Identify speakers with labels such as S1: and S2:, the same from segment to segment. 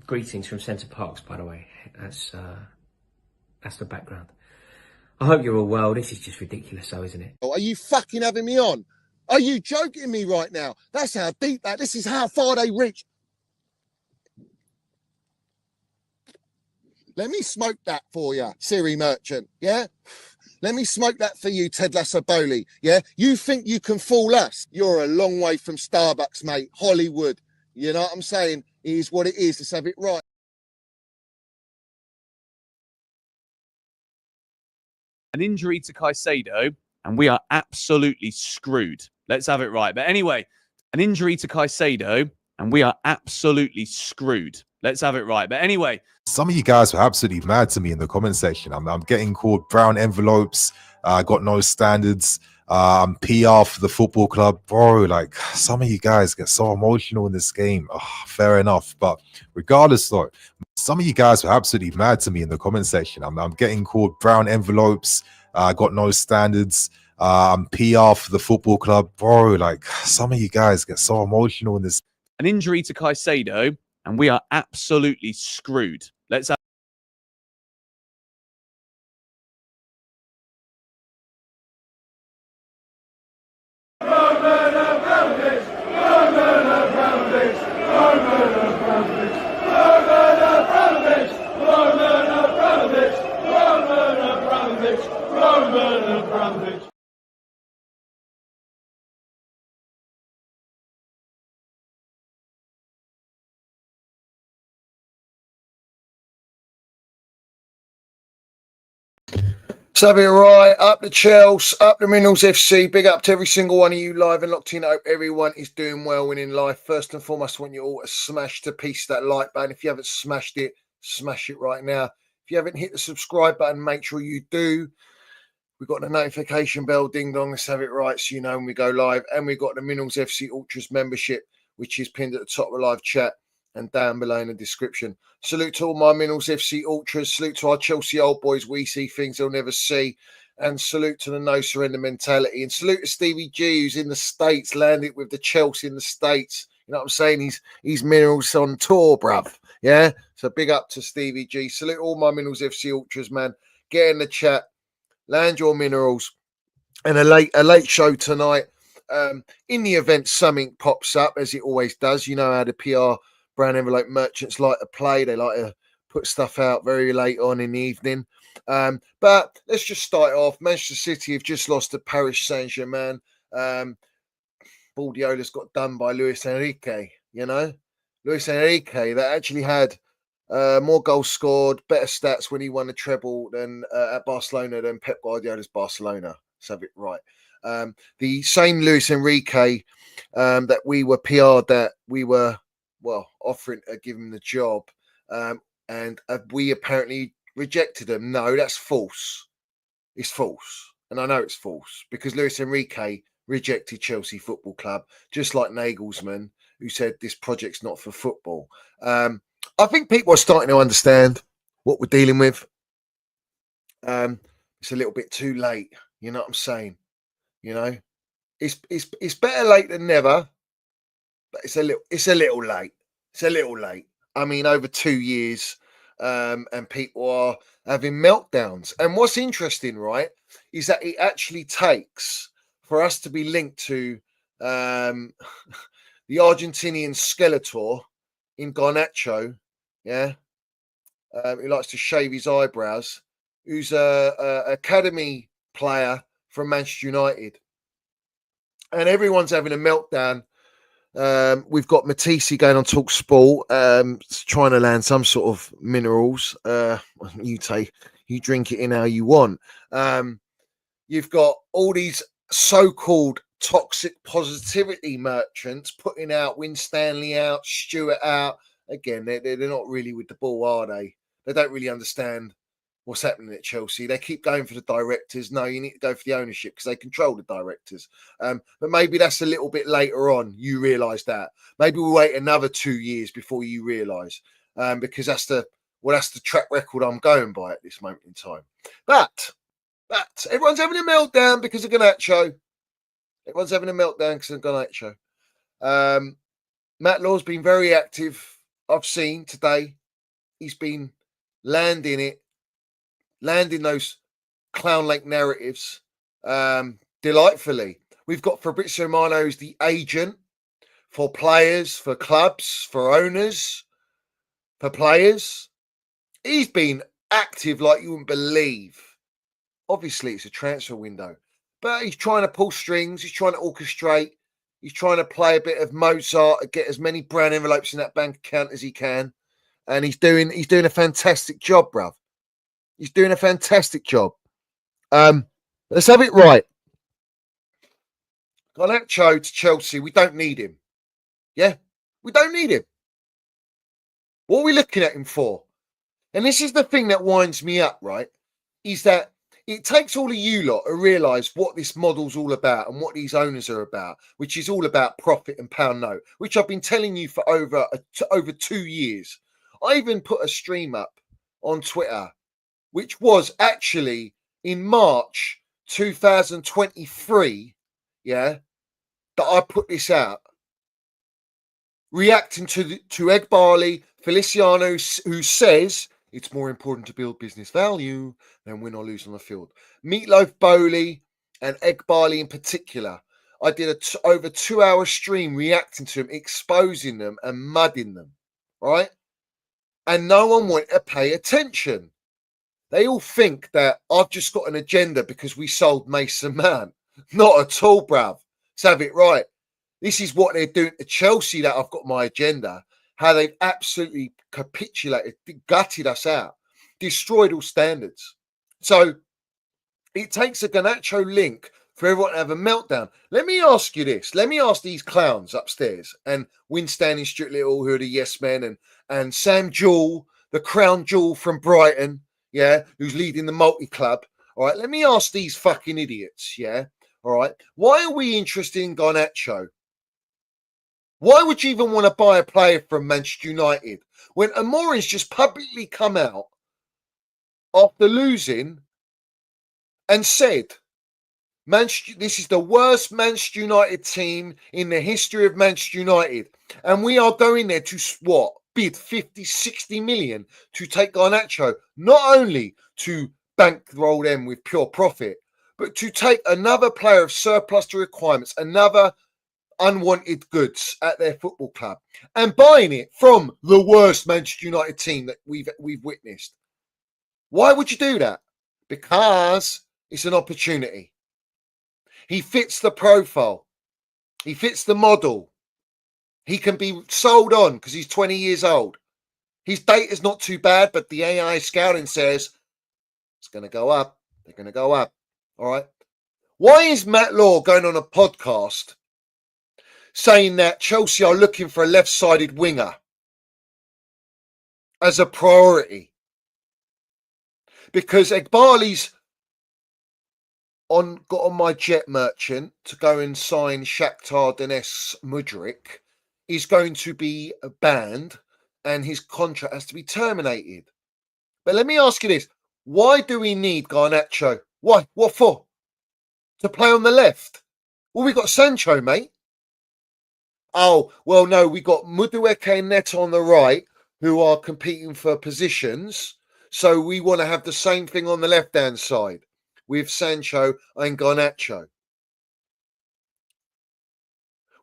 S1: Greetings from Centre Parks, by the way. That's the background. I hope you're all well. This is just ridiculous, though, isn't it?
S2: Are you fucking having me on? Are you joking me right now? That's how deep that. This is how far they reach. Let me smoke that for you, Siri Merchant. Yeah. Let me smoke that for you, Ted Lasso-Bowley. Yeah. You think you can fool us? You're a long way from Starbucks, mate. Hollywood. You know what I'm saying? It is what it is. Let's have it right.
S3: An injury to Caicedo, and we are absolutely screwed. Let's have it right. But anyway, an injury to Caicedo, and we are absolutely screwed. Let's have it right. But anyway,
S4: some of you guys were absolutely mad to me in the comment section. I'm getting called brown envelopes. Got no standards. PR for the football club, bro. Like, some of you guys get so emotional in this game. Fair enough, but regardless, though, some of you guys were absolutely mad to me in the comment section. I'm getting called brown envelopes. Got no standards. PR for the football club, bro. Like, some of you guys get so emotional in this.
S3: An injury to Caicedo, and we are absolutely screwed. Let's have
S2: So be right, up the Chelsea, up the Minerals FC, big up to every single one of you live and locked in. I hope everyone is doing well winning life. First and foremost, I want you all to smash to piece that like button. If you haven't smashed it, smash it right now. If you haven't hit the subscribe button, make sure you do. We've got the notification bell, ding dong, let's have it right so you know when we go live. And we've got the Minerals FC Ultras membership, which is pinned at the top of the live chat and down below in the description. Salute to all my Minerals FC Ultras. Salute to our Chelsea old boys. We see things they'll never see. And salute to the no surrender mentality. And salute to Stevie G, who's in the States, landed with the Chelsea in the States. You know what I'm saying? He's Minerals on tour, bruv. Yeah? So big up to Stevie G. Salute all my Minerals FC Ultras, man. Get in the chat. Land your Minerals. And a late show tonight. In the event, something pops up, as it always does. You know how the PR brown envelope merchants like to play. They like to put stuff out very late on in the evening. But let's just start off. Manchester City have just lost to Paris Saint-Germain. Baldiola's got done by Luis Enrique, you know. Luis Enrique, that actually had more goals scored, better stats when he won the treble than at Barcelona than Pep Guardiola's Barcelona. Let's have it right. The same Luis Enrique that we were PR'd that we were offering to give him the job, and we apparently rejected him. No, that's false. It's false, and I know it's false because Luis Enrique rejected Chelsea Football Club, just like Nagelsmann, who said this project's not for football. I think people are starting to understand what we're dealing with. It's a little bit too late. You know what I'm saying? You know, it's better late than never. But it's a little late. It's a little late. I mean, over 2 years, and people are having meltdowns. And what's interesting, right, is that it actually takes for us to be linked to the Argentinian Skeletor in Garnacho, yeah, who likes to shave his eyebrows, who's a academy player from Manchester United, and everyone's having a meltdown. We've got Matisse going on Talk Sport, trying to land some sort of minerals. You drink it in how you want. You've got all these so-called toxic positivity merchants putting out Winstanley out, Stewart out. Again, they're not really with the ball, are they? They don't really understand what's happening at Chelsea. They keep going for the directors. No, you need to go for the ownership because they control the directors. But maybe that's a little bit later on. You realise that. Maybe we'll wait another 2 years before you realise, because that's the track record I'm going by at this moment in time. But everyone's having a meltdown because of Garnacho. Everyone's having a meltdown because of Garnacho. Matt Law's been very active I've seen today, he's been landing those Clown Lake narratives delightfully. We've got Fabrizio Romano as the agent for players, for clubs, for owners, for players. He's been active like you wouldn't believe. Obviously, it's a transfer window, but he's trying to pull strings. He's trying to orchestrate. He's trying to play a bit of Mozart and get as many brown envelopes in that bank account as he can. And he's doing a fantastic job, bruv. He's doing a fantastic job. Let's have it right. Garnacho to Chelsea, we don't need him. Yeah, we don't need him. What are we looking at him for? And this is the thing that winds me up, right? Is that it takes all of you lot to realise what this model's all about and what these owners are about, which is all about profit and pound note, which I've been telling you for over 2 years. I even put a stream up on Twitter, which was actually in March 2023, yeah, that I put this out, reacting to Egbali Feliciano, who says it's more important to build business value than win or lose on the field. Meatloaf Bowley and Egbali in particular. I did over 2-hour stream reacting to them, exposing them and mudding them, right? And no one wanted to pay attention. They all think that I've just got an agenda because we sold Mason Mount. Not at all, bruv. Let's have it right. This is what they're doing to Chelsea, that I've got my agenda. How they've absolutely capitulated, gutted us out, destroyed all standards. So it takes a Garnacho link for everyone to have a meltdown. Let me ask you this. Let me ask these clowns upstairs and Winston and Stuart Little, who are the yes men, and Sam Jewell, the crown jewel from Brighton, yeah, who's leading the multi-club. All right, let me ask these fucking idiots, yeah, all right, why are we interested in Garnacho? Why would you even want to buy a player from Manchester United when Amorim's just publicly come out after losing and said, this is the worst Manchester United team in the history of Manchester United, and we are going there to bid 50, 60 million to take Garnacho, not only to bankroll them with pure profit, but to take another player of surplus to requirements, another unwanted goods at their football club, and buying it from the worst Manchester United team that we've witnessed. Why would you do that? Because it's an opportunity. He fits the profile. He fits the model. He can be sold on because he's 20 years old. His data's not too bad, but the AI scouting says it's going to go up. They're going to go up. All right. Why is Matt Law going on a podcast saying that Chelsea are looking for a left-sided winger as a priority? Because Egbali's got on my jet merchant to go and sign Shakhtar Donetsk Mudryk is going to be banned and his contract has to be terminated. But let me ask you this. Why do we need Garnacho? Why? What for? To play on the left? Well, we got Sancho, mate. Oh, well, no, we got Madueke and Neto on the right who are competing for positions. So we want to have the same thing on the left-hand side with Sancho and Garnacho.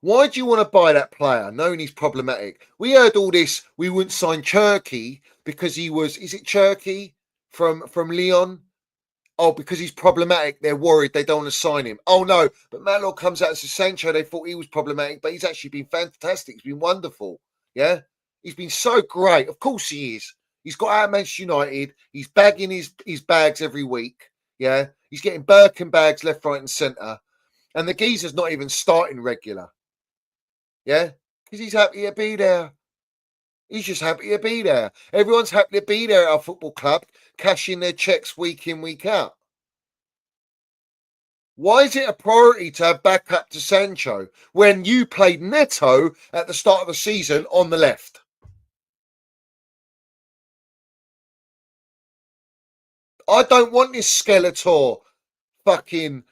S2: Why do you want to buy that player, knowing he's problematic? We heard all this. We wouldn't sign Cherky because he was, is it Cherky from Lyon? Oh, because he's problematic, they're worried they don't want to sign him. Oh, no, but Matlock comes out and says Sancho, they thought he was problematic, but he's actually been fantastic. He's been wonderful, yeah? He's been so great. Of course he is. He's got out of Manchester United. He's bagging his bags every week, yeah? He's getting Birkin bags left, right and centre. And the geezer's not even starting regular, yeah? Because he's happy to be there. He's just happy to be there. Everyone's happy to be there at our football club, cashing their checks week in, week out. Why is it a priority to have backup to Sancho when you played Neto at the start of the season on the left? I don't want this Skeletor fucking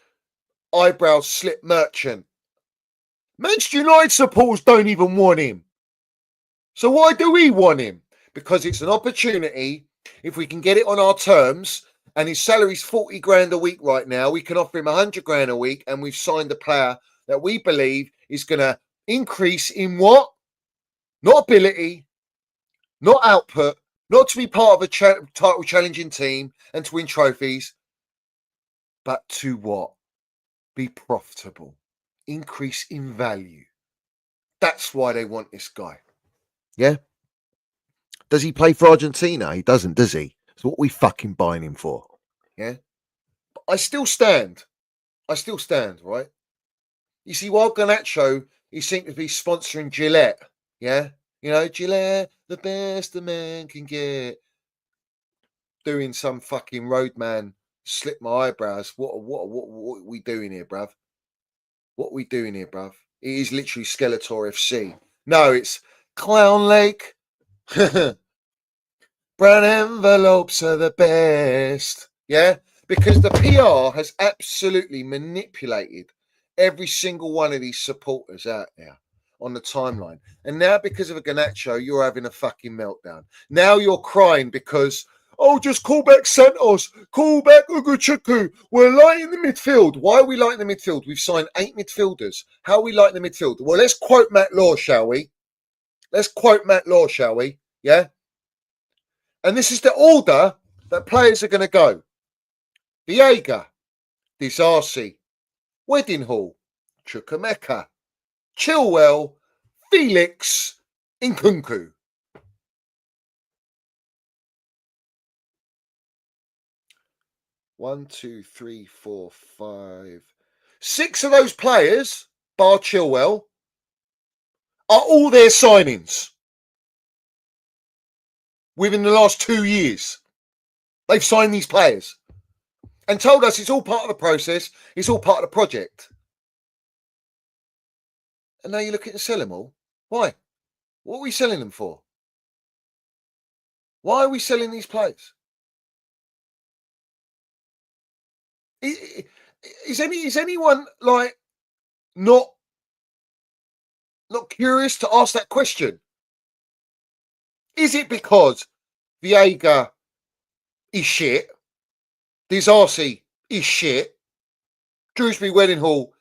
S2: eyebrow slip merchant. Manchester United supporters don't even want him. So why do we want him? Because it's an opportunity. If we can get it on our terms, and his salary's 40 grand a week right now, we can offer him 100 grand a week, and we've signed a player that we believe is going to increase in what? Not ability, not output, not to be part of a title challenging team and to win trophies, but to what? Be profitable, increase in value. That's why they want this guy. Yeah. Does he play for Argentina? He doesn't, does he? It's what we fucking buying him for. Yeah. But I still stand, right? You see, while Garnacho, he seemed to be sponsoring Gillette. Yeah. You know, Gillette, the best a man can get. Doing some fucking roadman, slip my eyebrows. What are we doing here, bruv? What are we doing here, bruv? It is literally Skeletor FC. No, it's Clown Lake. Brown envelopes are the best. Yeah? Because the PR has absolutely manipulated every single one of these supporters out there on the timeline. And now, because of a Garnacho, you're having a fucking meltdown. Now you're crying because, oh, just call back Santos, call back Ugochukwu. We're lighting the midfield. Why are we lighting the midfield? We've signed 8 midfielders. How are we lighting the midfield? Well, let's quote Matt Law, shall we? Yeah? And this is the order that players are going to go. Viega, Disarcy, Wedding Hall, Chukwuemeka, Chilwell, Felix, Nkunku. One, two, three, four, 5. 6 of those players, bar Chilwell, are all their signings. Within the last 2 years, they've signed these players and told us it's all part of the process, it's all part of the project. And now you're looking to sell them all. Why? What are we selling them for? Why are we selling these players? Is anyone like not curious to ask that question? Is it because Viega is shit, Disarcy is shit, Drewsbury Wedding Hall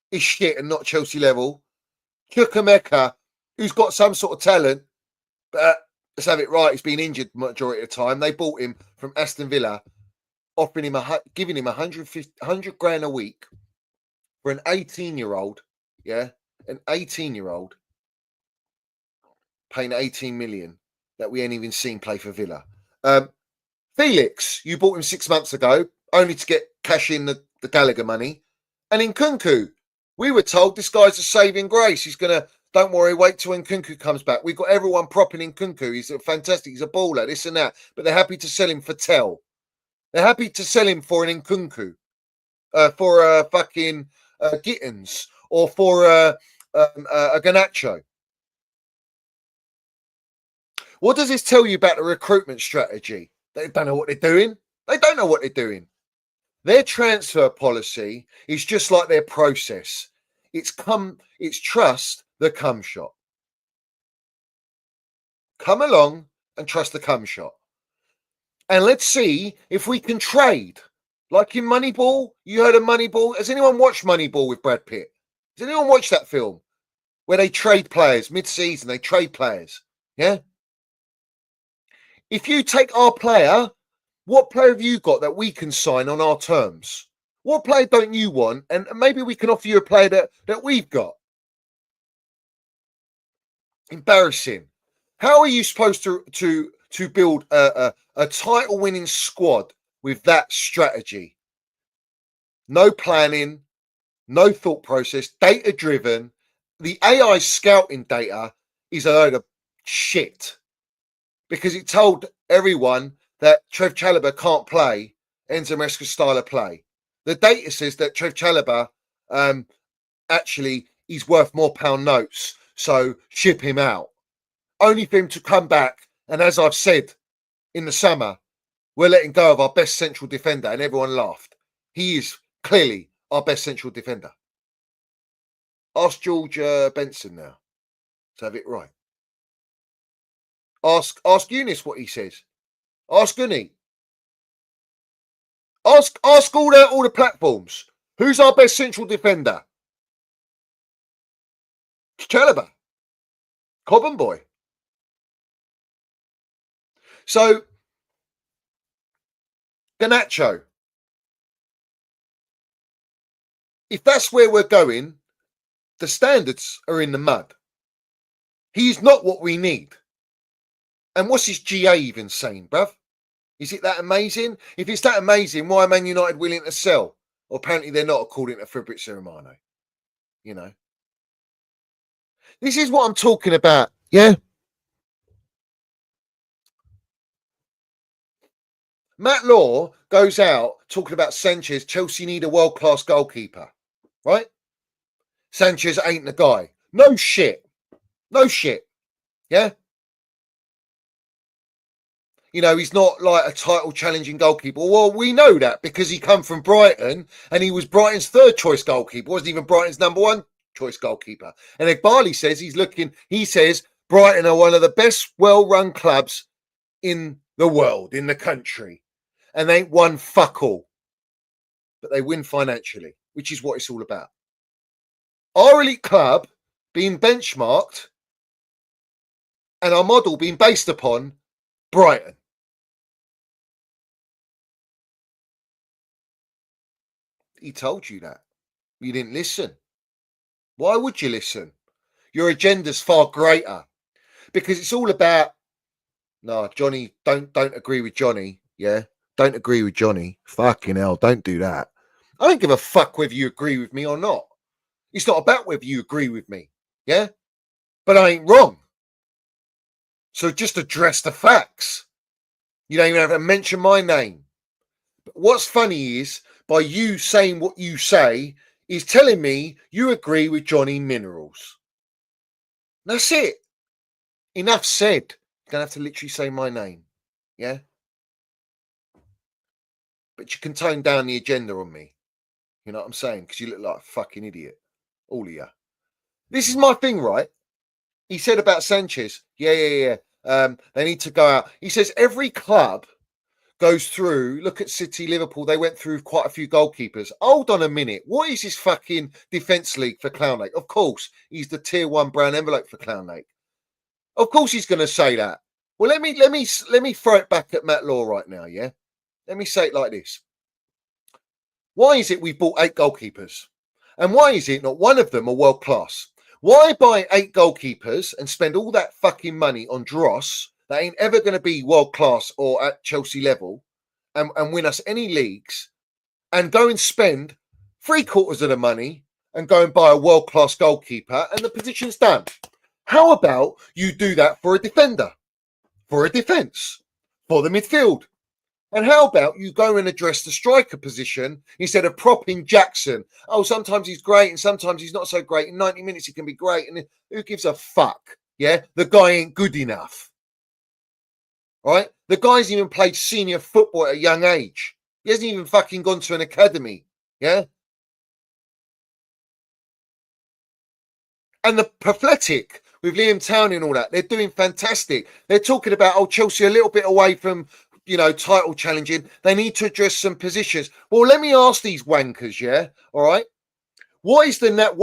S2: is shit and not Chelsea level, Chukwuemeka, who's got some sort of talent, but let's have it right, he's been injured majority of the time. They bought him from Aston Villa, offering him giving him 100 grand a week for an 18-year-old, yeah, an 18-year-old paying 18 million that we ain't even seen play for Villa. Felix, you bought him 6 months ago, only to get cash in the Gallagher money. And Nkunku, we were told this guy's a saving grace. He's going to, don't worry, wait till Nkunku comes back. We've got everyone propping Nkunku. He's fantastic. He's a baller, this and that. But they're happy to sell him for Tell. They're happy to sell him for an Nkunku, for a fucking Gittins, or for a Garnacho. What does this tell you about the recruitment strategy? They don't know what they're doing. They don't know what they're doing. Their transfer policy is just like their process. It's trust the cum shot. Come along and trust the cum shot. And let's see if we can trade. Like in Moneyball, you heard of Moneyball? Has anyone watched Moneyball with Brad Pitt? Has anyone watched that film? Where they trade players, mid-season, they trade players. Yeah? If you take our player, what player have you got that we can sign on our terms? What player don't you want? And maybe we can offer you a player that we've got. Embarrassing. How are you supposed to build a title-winning squad with that strategy? No planning, no thought process, data-driven. The AI scouting data is a load of shit. Because it told everyone that Trevoh Chalobah can't play Enzo Maresca's style of play. The data says that Trevoh Chalobah actually is worth more pound notes, so ship him out. Only for him to come back, and as I've said in the summer, we're letting go of our best central defender, and everyone laughed. He is clearly our best central defender. Ask George Benson now to have it right. Ask Eunice what he says. Ask Gunny. Ask all the platforms. Who's our best central defender? Chalobah. Cobham boy. So, Garnacho. If that's where we're going, the standards are in the mud. He's not what we need. And what's his GA even saying, bruv? Is it that amazing? If it's that amazing, why are Man United willing to sell? Or apparently they're not, according to Fabrizio Romano. You know. This is what I'm talking about, yeah? Matt Law goes out talking about Sanchez. Chelsea need a world-class goalkeeper, right? Sanchez ain't the guy. No shit. No shit. Yeah? You know, he's not like a title challenging goalkeeper. Well, we know that because he come from Brighton and he was Brighton's third choice goalkeeper. Wasn't even Brighton's number one choice goalkeeper. And Igbali says he says Brighton are one of the best well-run clubs in the world, in the country. And they ain't won fuck all. But they win financially, which is what it's all about. Our elite club being benchmarked and our model being based upon Brighton. He told you that. You didn't listen. Why would you listen? Your agenda's far greater. Because it's all about, no, Johnny, don't agree with Johnny. Yeah? Don't agree with Johnny. Fucking hell, don't do that. I don't give a fuck whether you agree with me or not. It's not about whether you agree with me. Yeah? But I ain't wrong. So just address the facts. You don't even have to mention my name. But what's funny is, by you saying what you say, is telling me you agree with Johnny Minerals. That's it. Enough said. You don't have to literally say my name. Yeah? But you can tone down the agenda on me. You know what I'm saying? Because you look like a fucking idiot. All of you. This is my thing, right? He said about Sanchez. Yeah. They need to go out. He says every club goes through. Look at City, Liverpool. They went through quite a few goalkeepers. Hold on a minute. What is this fucking defence league for Clown Lake? Of course, he's the tier 1 brown envelope for Clown Lake. Of course, he's going to say that. Well, let me throw it back at Matt Law right now. Yeah, let me say it like this. Why is it we've bought 8 goalkeepers, and why is it not one of them are world class? Why buy 8 goalkeepers and spend all that fucking money on dross that ain't ever going to be world class or at Chelsea level and win us any leagues, and go and spend 3/4 of the money and go and buy a world class goalkeeper and the position's done? How about you do that for a defender, for a defence, for the midfield? And how about you go and address the striker position instead of propping Jackson? Oh, sometimes he's great and sometimes he's not so great. In 90 minutes, he can be great. And who gives a fuck? Yeah, the guy ain't good enough. Right? The guy's even played senior football at a young age. He hasn't even fucking gone to an academy. Yeah? And the pathetic with Liam Towney and all that, they're doing fantastic. They're talking about, oh, Chelsea a little bit away from, you know, title challenging. They need to address some positions. Well, let me ask these wankers, yeah? All right? Why is there not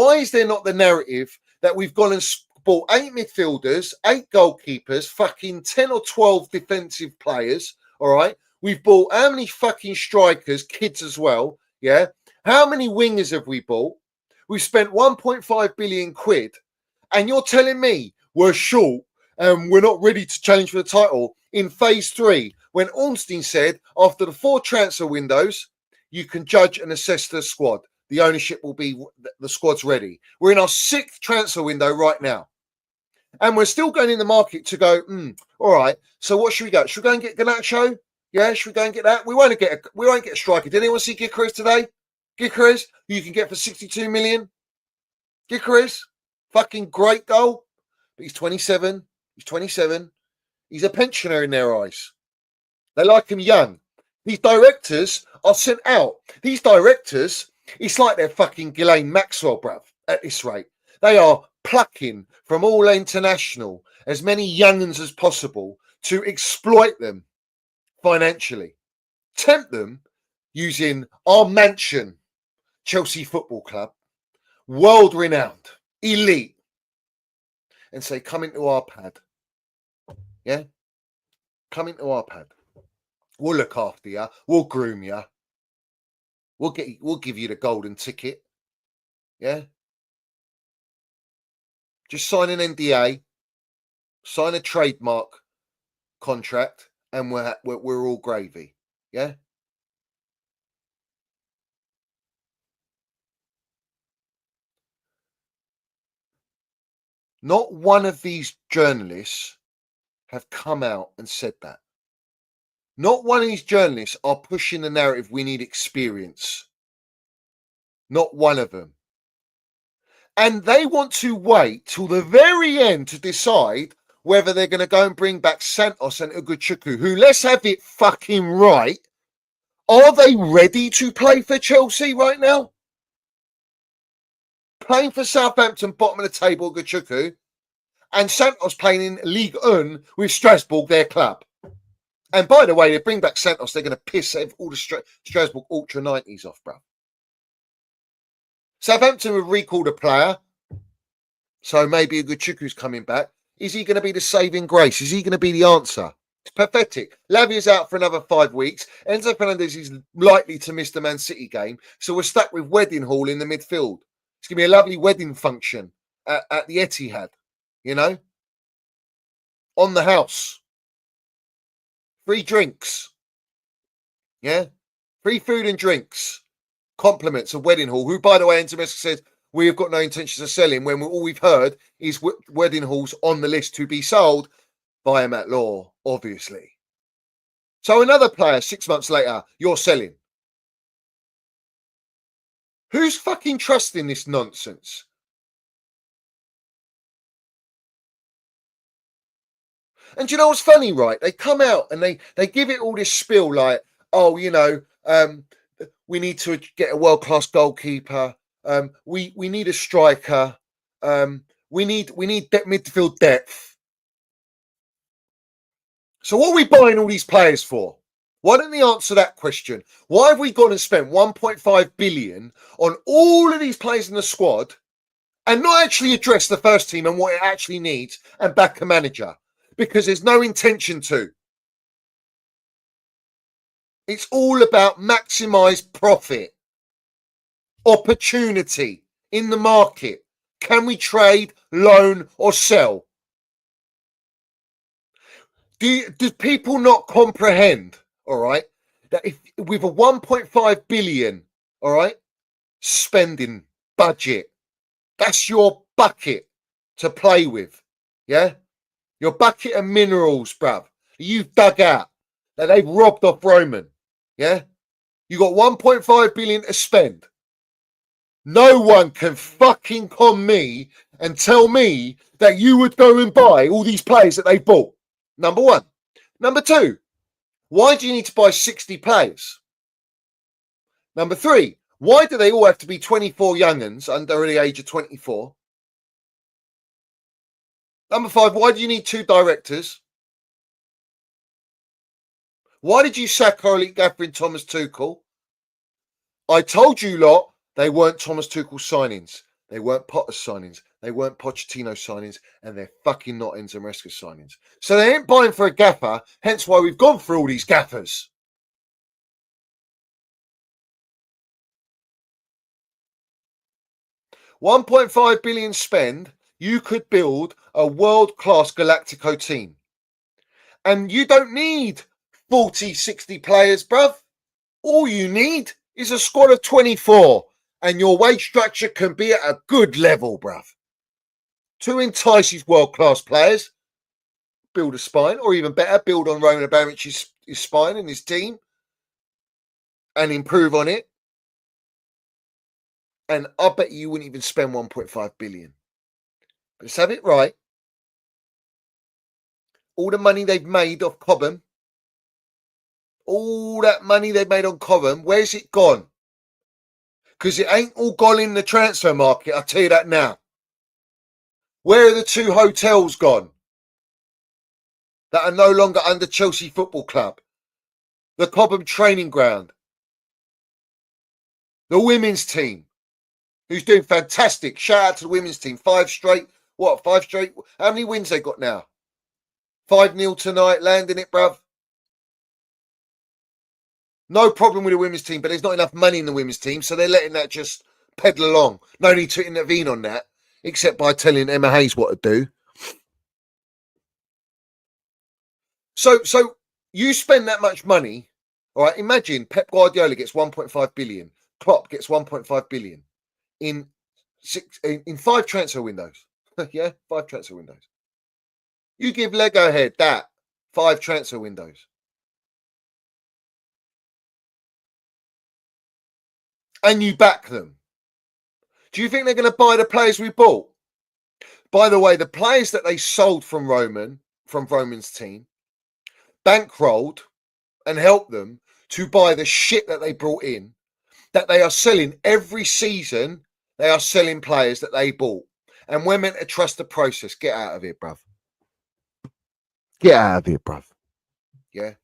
S2: the narrative that we've gone and bought 8 midfielders, 8 goalkeepers, fucking 10 or 12 defensive players, all right? We've bought how many fucking strikers, kids as well, yeah? How many wingers have we bought? We've spent 1.5 billion quid, and you're telling me we're short and we're not ready to challenge for the title in phase 3, when Ornstein said after the 4 transfer windows, you can judge and assess the squad. The ownership will be the squad's ready. We're in our 6th transfer window right now. And we're still going in the market to go, all right, so what should we go? Should we go and get Garnacho? Yeah, should we go and get that? We won't get a striker. Did anyone see Gyökeres today? Gyökeres, who you can get for 62 million. Gyökeres, fucking great goal. But he's 27. He's 27. He's a pensioner in their eyes. They like him young. These directors are sent out. These directors, it's like they're fucking Ghislaine Maxwell, bruv, at this rate. They are plucking from all international as many young'uns as possible to exploit them financially, tempt them using our mansion, Chelsea Football Club, world renowned, elite, and say, come into our pad. Yeah? Come into our pad. We'll look after you. We'll groom you. We'll give you the golden ticket. Yeah? Just sign an NDA, sign a trademark contract, and we're all gravy. Yeah? Not one of these journalists have come out and said that. Not one of these journalists are pushing the narrative, we need experience. Not one of them. And they want to wait till the very end to decide whether they're going to go and bring back Santos and Ugochukwu, who, let's have it fucking right, are they ready to play for Chelsea right now? Playing for Southampton, bottom of the table, Ugochukwu, and Santos playing in Ligue 1 with Strasbourg, their club. And by the way, they bring back Santos, they're going to piss all the Strasbourg Ultra 90s off, bro. Southampton have recalled a player, so maybe Ugochukwu's coming back. Is he going to be the saving grace? Is he going to be the answer? It's pathetic. Lavia's out for another 5 weeks. Enzo Fernandez is likely to miss the Man City game, so we're stuck with Wedding Hall in the midfield. It's going to be a lovely wedding function at the Etihad, you know? On the house. Free drinks. Yeah? Free food and drinks. Compliments of Wedding Hall, who, by the way, Enzo Messi said, we have got no intentions of selling, when all we've heard is Wedding Hall's on the list to be sold by him at law, obviously. So another player, 6 months later, you're selling. Who's fucking trusting this nonsense? And do you know what's funny, right? They come out and they give it all this spiel like, oh, you know, we need to get a world-class goalkeeper. We need a striker. We need midfield depth. So what are we buying all these players for? Why don't they answer that question? Why have we gone and spent 1.5 billion on all of these players in the squad and not actually address the first team and what it actually needs and back a manager? Because there's no intention to. It's all about maximise profit, opportunity in the market. Can we trade, loan or sell? Do people not comprehend, all right, that if with a 1.5 billion, all right, spending budget, that's your bucket to play with, yeah? Your bucket of minerals, bruv, that you've dug out, that they've robbed off Roman, yeah? You got 1.5 billion to spend. No one can fucking con me and tell me that you would go and buy all these players that they bought. Number one. Number two, why do you need to buy 60 players? Number three, why do they all have to be 24 young'uns under the age of 24? Number five, why do you need 2 directors? Why did you sack our elite gaffer in Thomas Tuchel? I told you lot they weren't Thomas Tuchel signings. They weren't Potter's signings. They weren't Pochettino signings. And they're fucking not Enzo Maresca signings. So they ain't buying for a gaffer. Hence why we've gone for all these gaffers. $1.5 billion spend, you could build a world-class Galactico team. And you don't need 40, 60 players, bruv. All you need is a squad of 24. And your wage structure can be at a good level, bruv. To entice these world-class players, build a spine, or even better, build on Roman Abramovich's spine and his team and improve on it. And I bet you wouldn't even spend 1.5 billion. But let's have it right. All the money they've made off Cobham, all that money they've made on Cobham, where's it gone? Because it ain't all gone in the transfer market, I'll tell you that now. Where are the 2 hotels gone? that are no longer under Chelsea Football Club, the Cobham Training Ground, the women's team, who's doing fantastic. Shout out to the women's team. 5 straight. What, 5 straight? How many wins they got now? 5-0 tonight, landing it, bruv. No problem with the women's team, but there's not enough money in the women's team, so they're letting that just pedal along. No need to intervene on that, except by telling Emma Hayes what to do. So you spend that much money, all right? Imagine Pep Guardiola gets 1.5 billion, Klopp gets 1.5 billion in 5 transfer windows. Yeah, 5 transfer windows. You give Lego Head that 5 transfer windows. And you back them. Do you think they're going to buy the players we bought? By the way, the players that they sold from Roman's team, bankrolled and helped them to buy the shit that they brought in, that they are selling every season. They are selling players that they bought. And we're meant to trust the process. Get out of here, bruv. Get out of here, bruv. Yeah.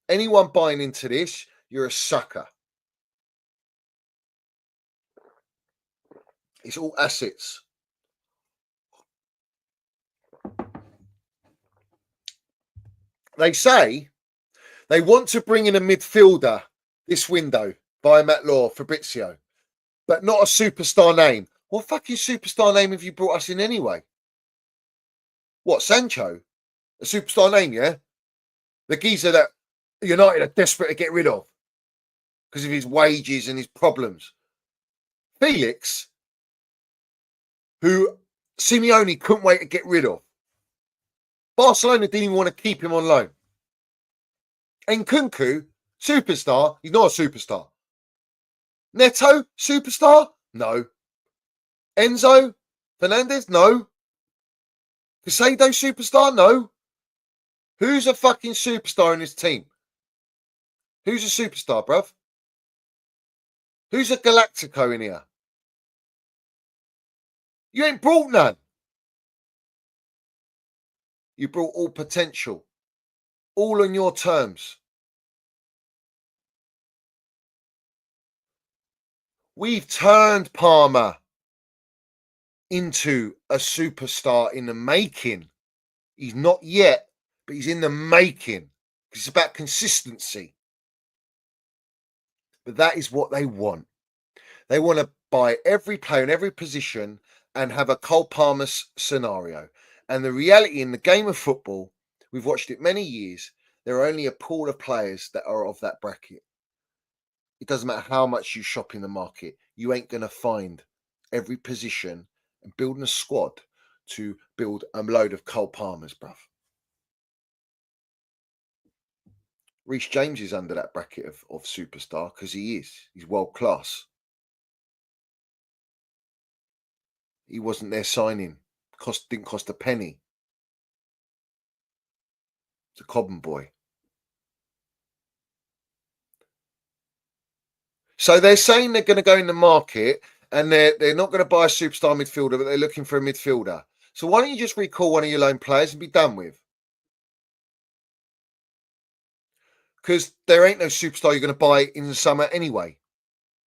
S2: Anyone buying into this, you're a sucker. It's all assets. They say they want to bring in a midfielder this window by Matt Law, Fabrizio, but not a superstar name. What fucking superstar name have you brought us in anyway? What, Sancho? A superstar name, yeah? The geezer that United are desperate to get rid of because of his wages and his problems. Felix, who Simeone couldn't wait to get rid of. Barcelona didn't even want to keep him on loan. Nkunku, superstar. He's not a superstar. Neto, superstar? No. Enzo Fernandez? No. Casado, superstar? No. Who's a fucking superstar in his team? Who's a superstar, bruv? Who's a Galactico in here? You ain't brought none. You brought all potential. All on your terms. We've turned Palmer into a superstar in the making. He's not yet, but he's in the making. It's about consistency. But that is what they want. They want to buy every player in every position and have a Cole Palmer scenario. And the reality in the game of football, we've watched it many years, there are only a pool of players that are of that bracket. It doesn't matter how much you shop in the market. You ain't going to find every position and building a squad to build a load of Cole Palmers, bruv. Reece James is under that bracket of superstar because he is. He's world class. He wasn't their signing. Didn't cost a penny. It's a Cobham boy. So they're saying they're going to go in the market and they're not going to buy a superstar midfielder, but they're looking for a midfielder. So why don't you just recall one of your loan players and be done with? Because there ain't no superstar you're going to buy in the summer anyway.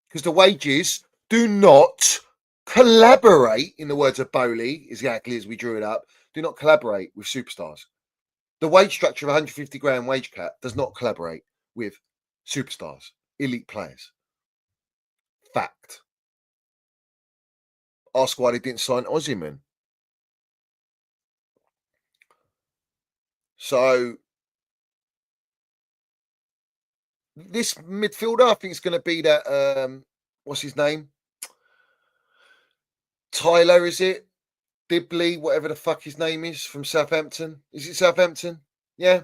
S2: Because the wages do not collaborate, in the words of Bowley, exactly as we drew it up, do not collaborate with superstars. The wage structure of 150 grand wage cap does not collaborate with superstars, elite players. Fact. Ask why they didn't sign Osimhen. So this midfielder, I think it's going to be that, what's his name? Tyler, is it? Dibley, whatever the fuck his name is, from Southampton. Is it Southampton? Yeah.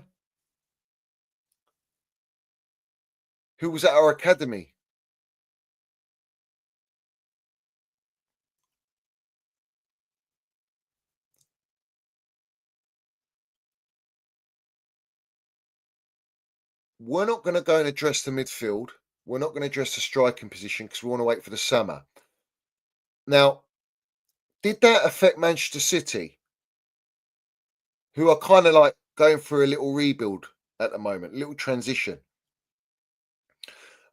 S2: Who was at our academy? We're not going to go and address the midfield. We're not going to address the striking position because we want to wait for the summer. Now, did that affect Manchester City, who are kind of like going through a little rebuild at the moment, a little transition.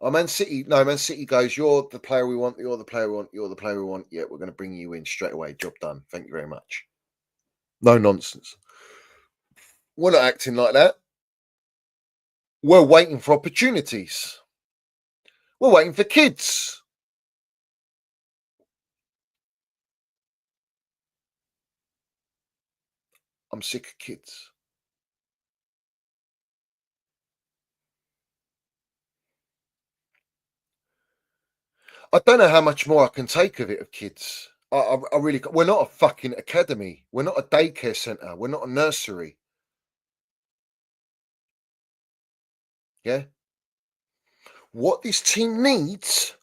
S2: Man City goes, you're the player we want, you're the player we want, you're the player we want. Yeah, we're going to bring you in straight away. Job done. Thank you very much. No nonsense. We're not acting like that. We're waiting for opportunities. We're waiting for kids. I'm sick of kids. I don't know how much more I can take of it, of kids. I really, we're not a fucking academy. We're not a daycare centre. We're not a nursery. Yeah. What this team needs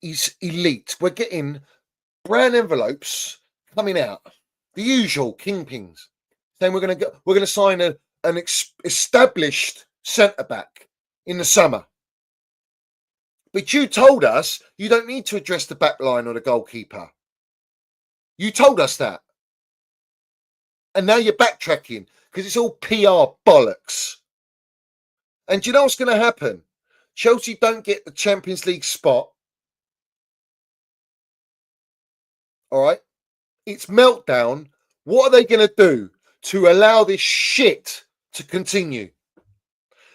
S2: is elite. We're getting brown envelopes coming out, the usual kingpins, saying we're going to sign an established centre back in the summer. But you told us you don't need to address the back line or the goalkeeper. You told us that. And now you're backtracking because it's all PR bollocks. And do you know what's going to happen? Chelsea don't get the Champions League spot. All right? It's meltdown. What are they going to do to allow this shit to continue?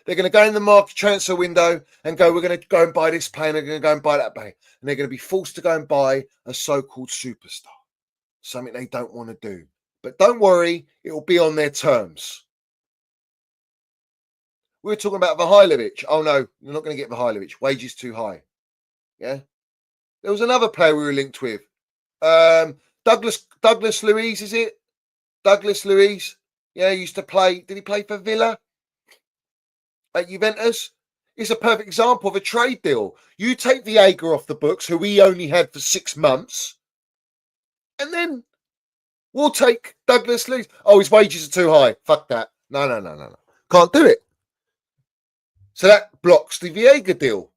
S2: They're going to go in the market transfer window and go, we're going to go and buy this player, and they're going to go and buy that player. And they're going to be forced to go and buy a so-called superstar. Something they don't want to do. But don't worry, it will be on their terms. We were talking about Mihailovic. Oh, no, you're not going to get Mihailovic. Wages too high. Yeah? There was another player we were linked with. Douglas Luiz, is it? Douglas Luiz. Yeah, he used to play. Did he play for Villa? At Juventus? It's a perfect example of a trade deal. You take Viega off the books, who we only had for 6 months, and then we'll take Douglas Luiz. Oh, his wages are too high. Fuck that. No. Can't do it. So that blocks the Viega deal.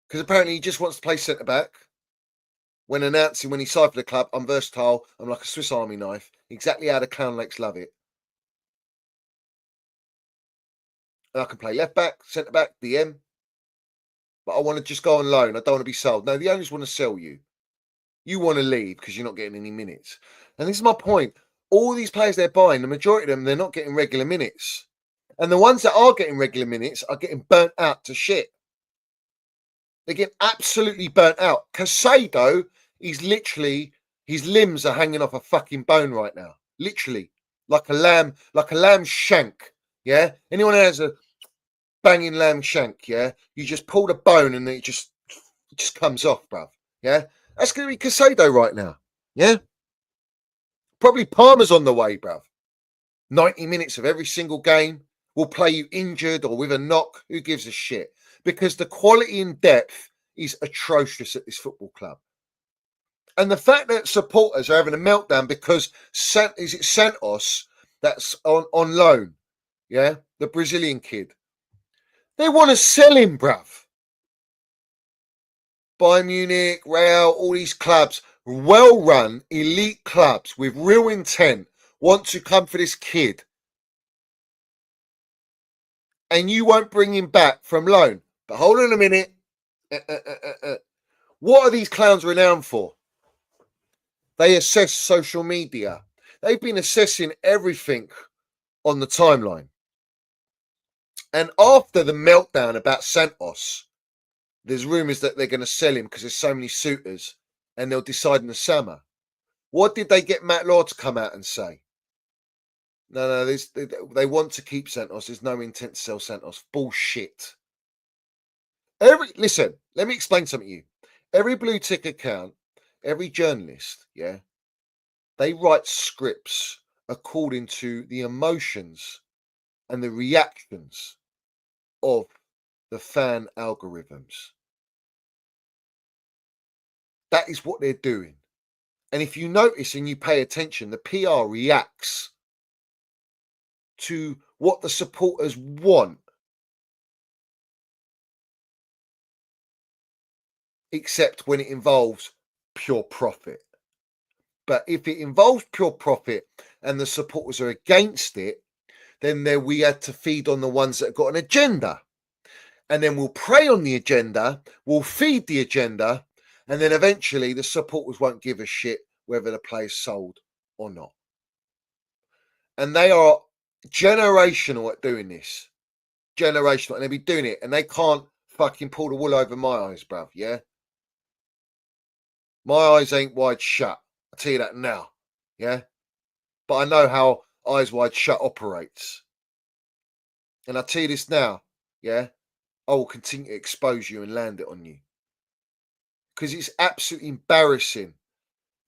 S2: Because apparently he just wants to play centre-back. When announcing when he signed for the club, I'm versatile, I'm like a Swiss Army knife. Exactly how the Clown Lakes love it. And I can play left-back, centre-back, DM. But I want to just go on loan. I don't want to be sold. No, the owners want to sell you. You want to leave because you're not getting any minutes. And this is my point. All these players they're buying, the majority of them, they're not getting regular minutes. And the ones that are getting regular minutes are getting burnt out to shit. They get absolutely burnt out. Caicedo, he's literally, his limbs are hanging off a fucking bone right now. Literally. Like a lamb shank. Yeah? Anyone who has a banging lamb shank, yeah? You just pull the bone and it just comes off, bruv. Yeah? That's going to be Caicedo right now. Yeah? Probably Palmer's on the way, bruv. 90 minutes of every single game. Will play you injured or with a knock. Who gives a shit? Because the quality and depth is atrocious at this football club. And the fact that supporters are having a meltdown because is it Santos that's on loan? Yeah? The Brazilian kid. They want to sell him, bruv. Bayern Munich, Real, all these clubs, well-run, elite clubs with real intent want to come for this kid. And you won't bring him back from loan. But hold on a minute. What are these clowns renowned for? They assess social media. They've been assessing everything on the timeline. And after the meltdown about Santos, there's rumours that they're going to sell him because there's so many suitors and they'll decide in the summer. What did they get Matt Law to come out and say? No, they want to keep Santos. There's no intent to sell Santos. Bullshit. Listen, let me explain something to you. Every blue tick account, every journalist, yeah, they write scripts according to the emotions and the reactions of the fan algorithms. That is what they're doing. And if you notice and you pay attention, the PR reacts to what the supporters want, except when it involves pure profit. But if it involves pure profit and the supporters are against it, then we had to feed on the ones that have got an agenda. And then we'll prey on the agenda, we'll feed the agenda, and then eventually the supporters won't give a shit whether the player's sold or not. And they are generational at doing this. Generational. And they'll be doing it. And they can't fucking pull the wool over my eyes, bruv. Yeah? My eyes ain't wide shut. I'll tell you that now. Yeah? But I know how eyes wide shut operates. And I'll tell you this now. Yeah? I will continue to expose you and land it on you. Because it's absolutely embarrassing.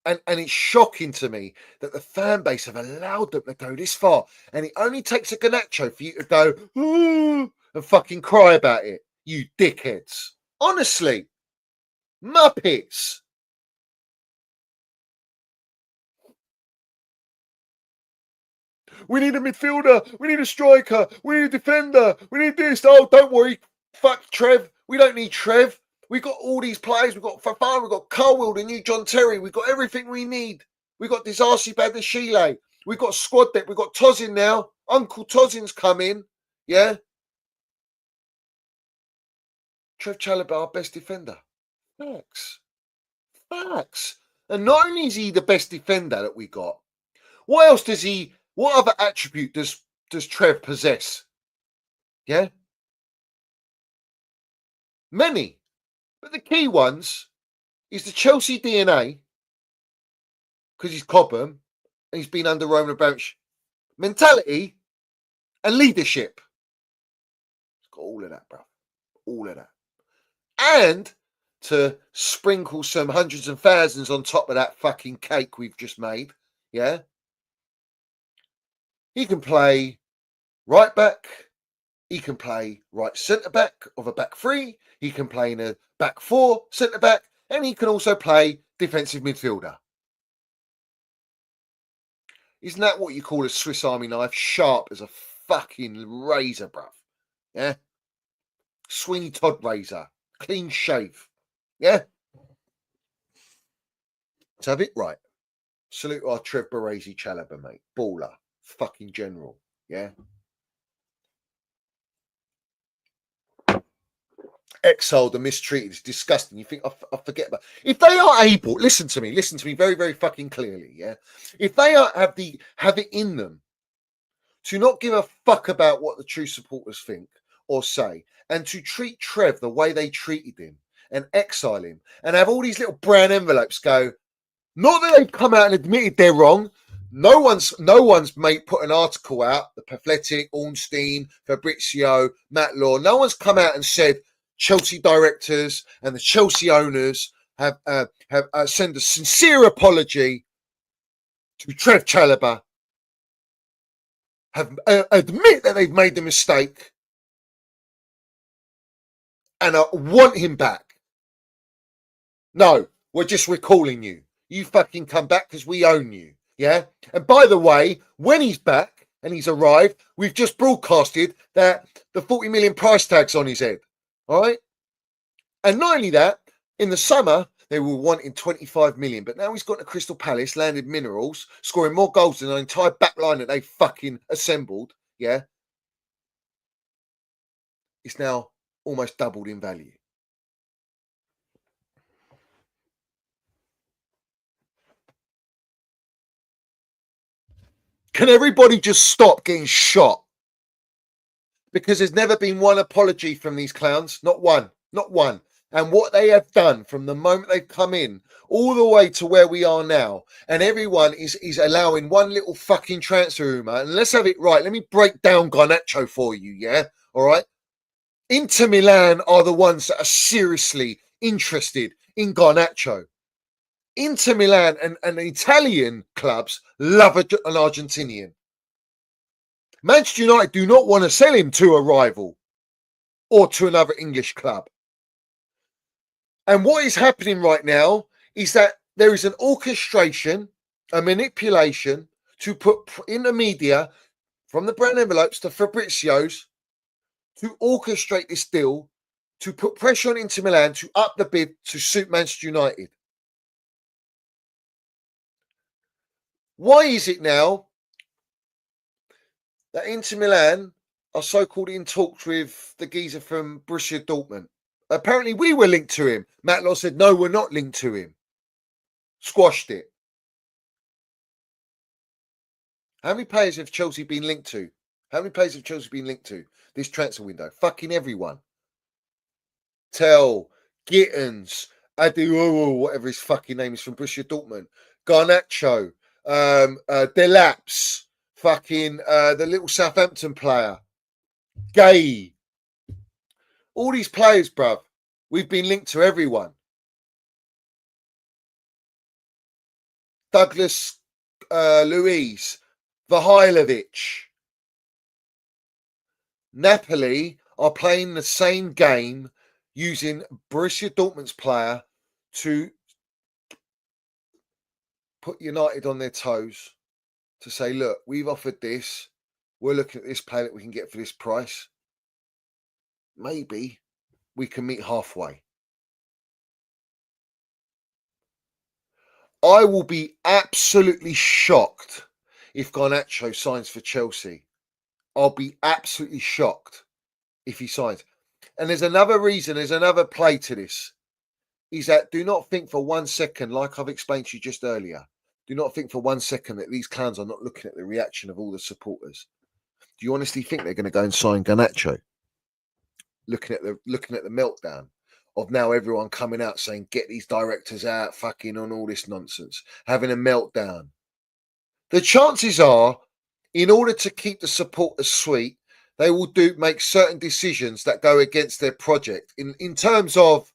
S2: And it's shocking to me that the fan base have allowed them to go this far. And it only takes a Garnacho for you to go, ooh, and fucking cry about it. You dickheads. Honestly. Muppets. We need a midfielder. We need a striker. We need a defender. We need this. Oh, don't worry. Fuck Trev. We don't need Trev. We've got all these players. We've got Fafana. We've got Carwell, the new John Terry. We've got everything we need. We've got Disasi Badashile. We've got squad depth. We've got Tozin now. Uncle Tozin's come in. Yeah. Trevoh Chalobah, our best defender. Facts. Facts. And not only is he the best defender that we got, what else does he, what other attribute does Trev possess? Yeah. Many. But the key ones is the Chelsea DNA, because he's Cobham and he's been under Roman Abramovich, mentality and leadership. He's got all of that, bro. All of that. And to sprinkle some hundreds and thousands on top of that fucking cake we've just made, yeah, he can play right back. He can play right centre-back of a back three. He can play in a back four centre-back. And he can also play defensive midfielder. Isn't that what you call a Swiss Army knife? Sharp as a fucking razor, bruv. Yeah? Sweeney Todd razor. Clean shave. Yeah? Let's have it right. Salute our Trev Baresi Chalobah, mate. Baller. Fucking general. Yeah? Exiled and mistreated. It's disgusting. You think I forget about. If they are able, listen to me very, very fucking clearly. Yeah, if they have it in them to not give a fuck about what the true supporters think or say, and to treat Trev the way they treated him and exile him, and have all these little brown envelopes go. Not that they've come out and admitted they're wrong. No one's put an article out. The Pathetic, Ornstein, Fabrizio, Matt Law. No one's come out and said. Chelsea directors and the Chelsea owners have sent a sincere apology to Trevoh Chalobah, have admit that they've made the mistake and want him back. No, we're just recalling you. You fucking come back because we own you. Yeah? And by the way, when he's back and he's arrived, we've just broadcasted that the 40 million price tag's on his head. All right. And not only that, in the summer, they were wanting 25 million. But now he's got to Crystal Palace, landed Minerals, scoring more goals than the entire back line that they fucking assembled. Yeah. It's now almost doubled in value. Can everybody just stop getting shot? Because there's never been one apology from these clowns. Not one. Not one. And what they have done from the moment they've come in all the way to where we are now, and everyone is allowing one little fucking transfer rumor. And let's have it right. Let me break down Garnacho for you, yeah? All right? Inter Milan are the ones that are seriously interested in Garnacho. Inter Milan and Italian clubs love an Argentinian. Manchester United do not want to sell him to a rival or to another English club. And what is happening right now is that there is an orchestration, a manipulation to put in the media from the brown envelopes to Fabrizio's to orchestrate this deal, to put pressure on Inter Milan to up the bid to suit Manchester United. Why is it now that Inter Milan are so-called in talks with the geezer from Borussia Dortmund? Apparently we were linked to him. Matlock said, no, we're not linked to him. Squashed it. How many players have Chelsea been linked to? How many players have Chelsea been linked to this transfer window? Fucking everyone. Tell, Gittins, Adu, whatever his fucking name is from Borussia Dortmund, Garnacho, Delaps, fucking the little Southampton player, Gay. All these players, bruv, we've been linked to everyone. Douglas Luiz, Vahailovic. Napoli are playing the same game using Borussia Dortmund's player to put United on their toes to say, look, we've offered this. We're looking at this player that we can get for this price. Maybe we can meet halfway. I will be absolutely shocked if Garnacho signs for Chelsea. I'll be absolutely shocked if he signs. And there's another reason, there's another play to this, is that do not think for 1 second, like I've explained to you just earlier, do not think for 1 second that these clowns are not looking at the reaction of all the supporters. Do you honestly think they're going to go and sign Garnacho? Looking at the meltdown of now everyone coming out saying, get these directors out, fucking on all this nonsense, having a meltdown. The chances are, in order to keep the supporters sweet, they will make certain decisions that go against their project. In terms of,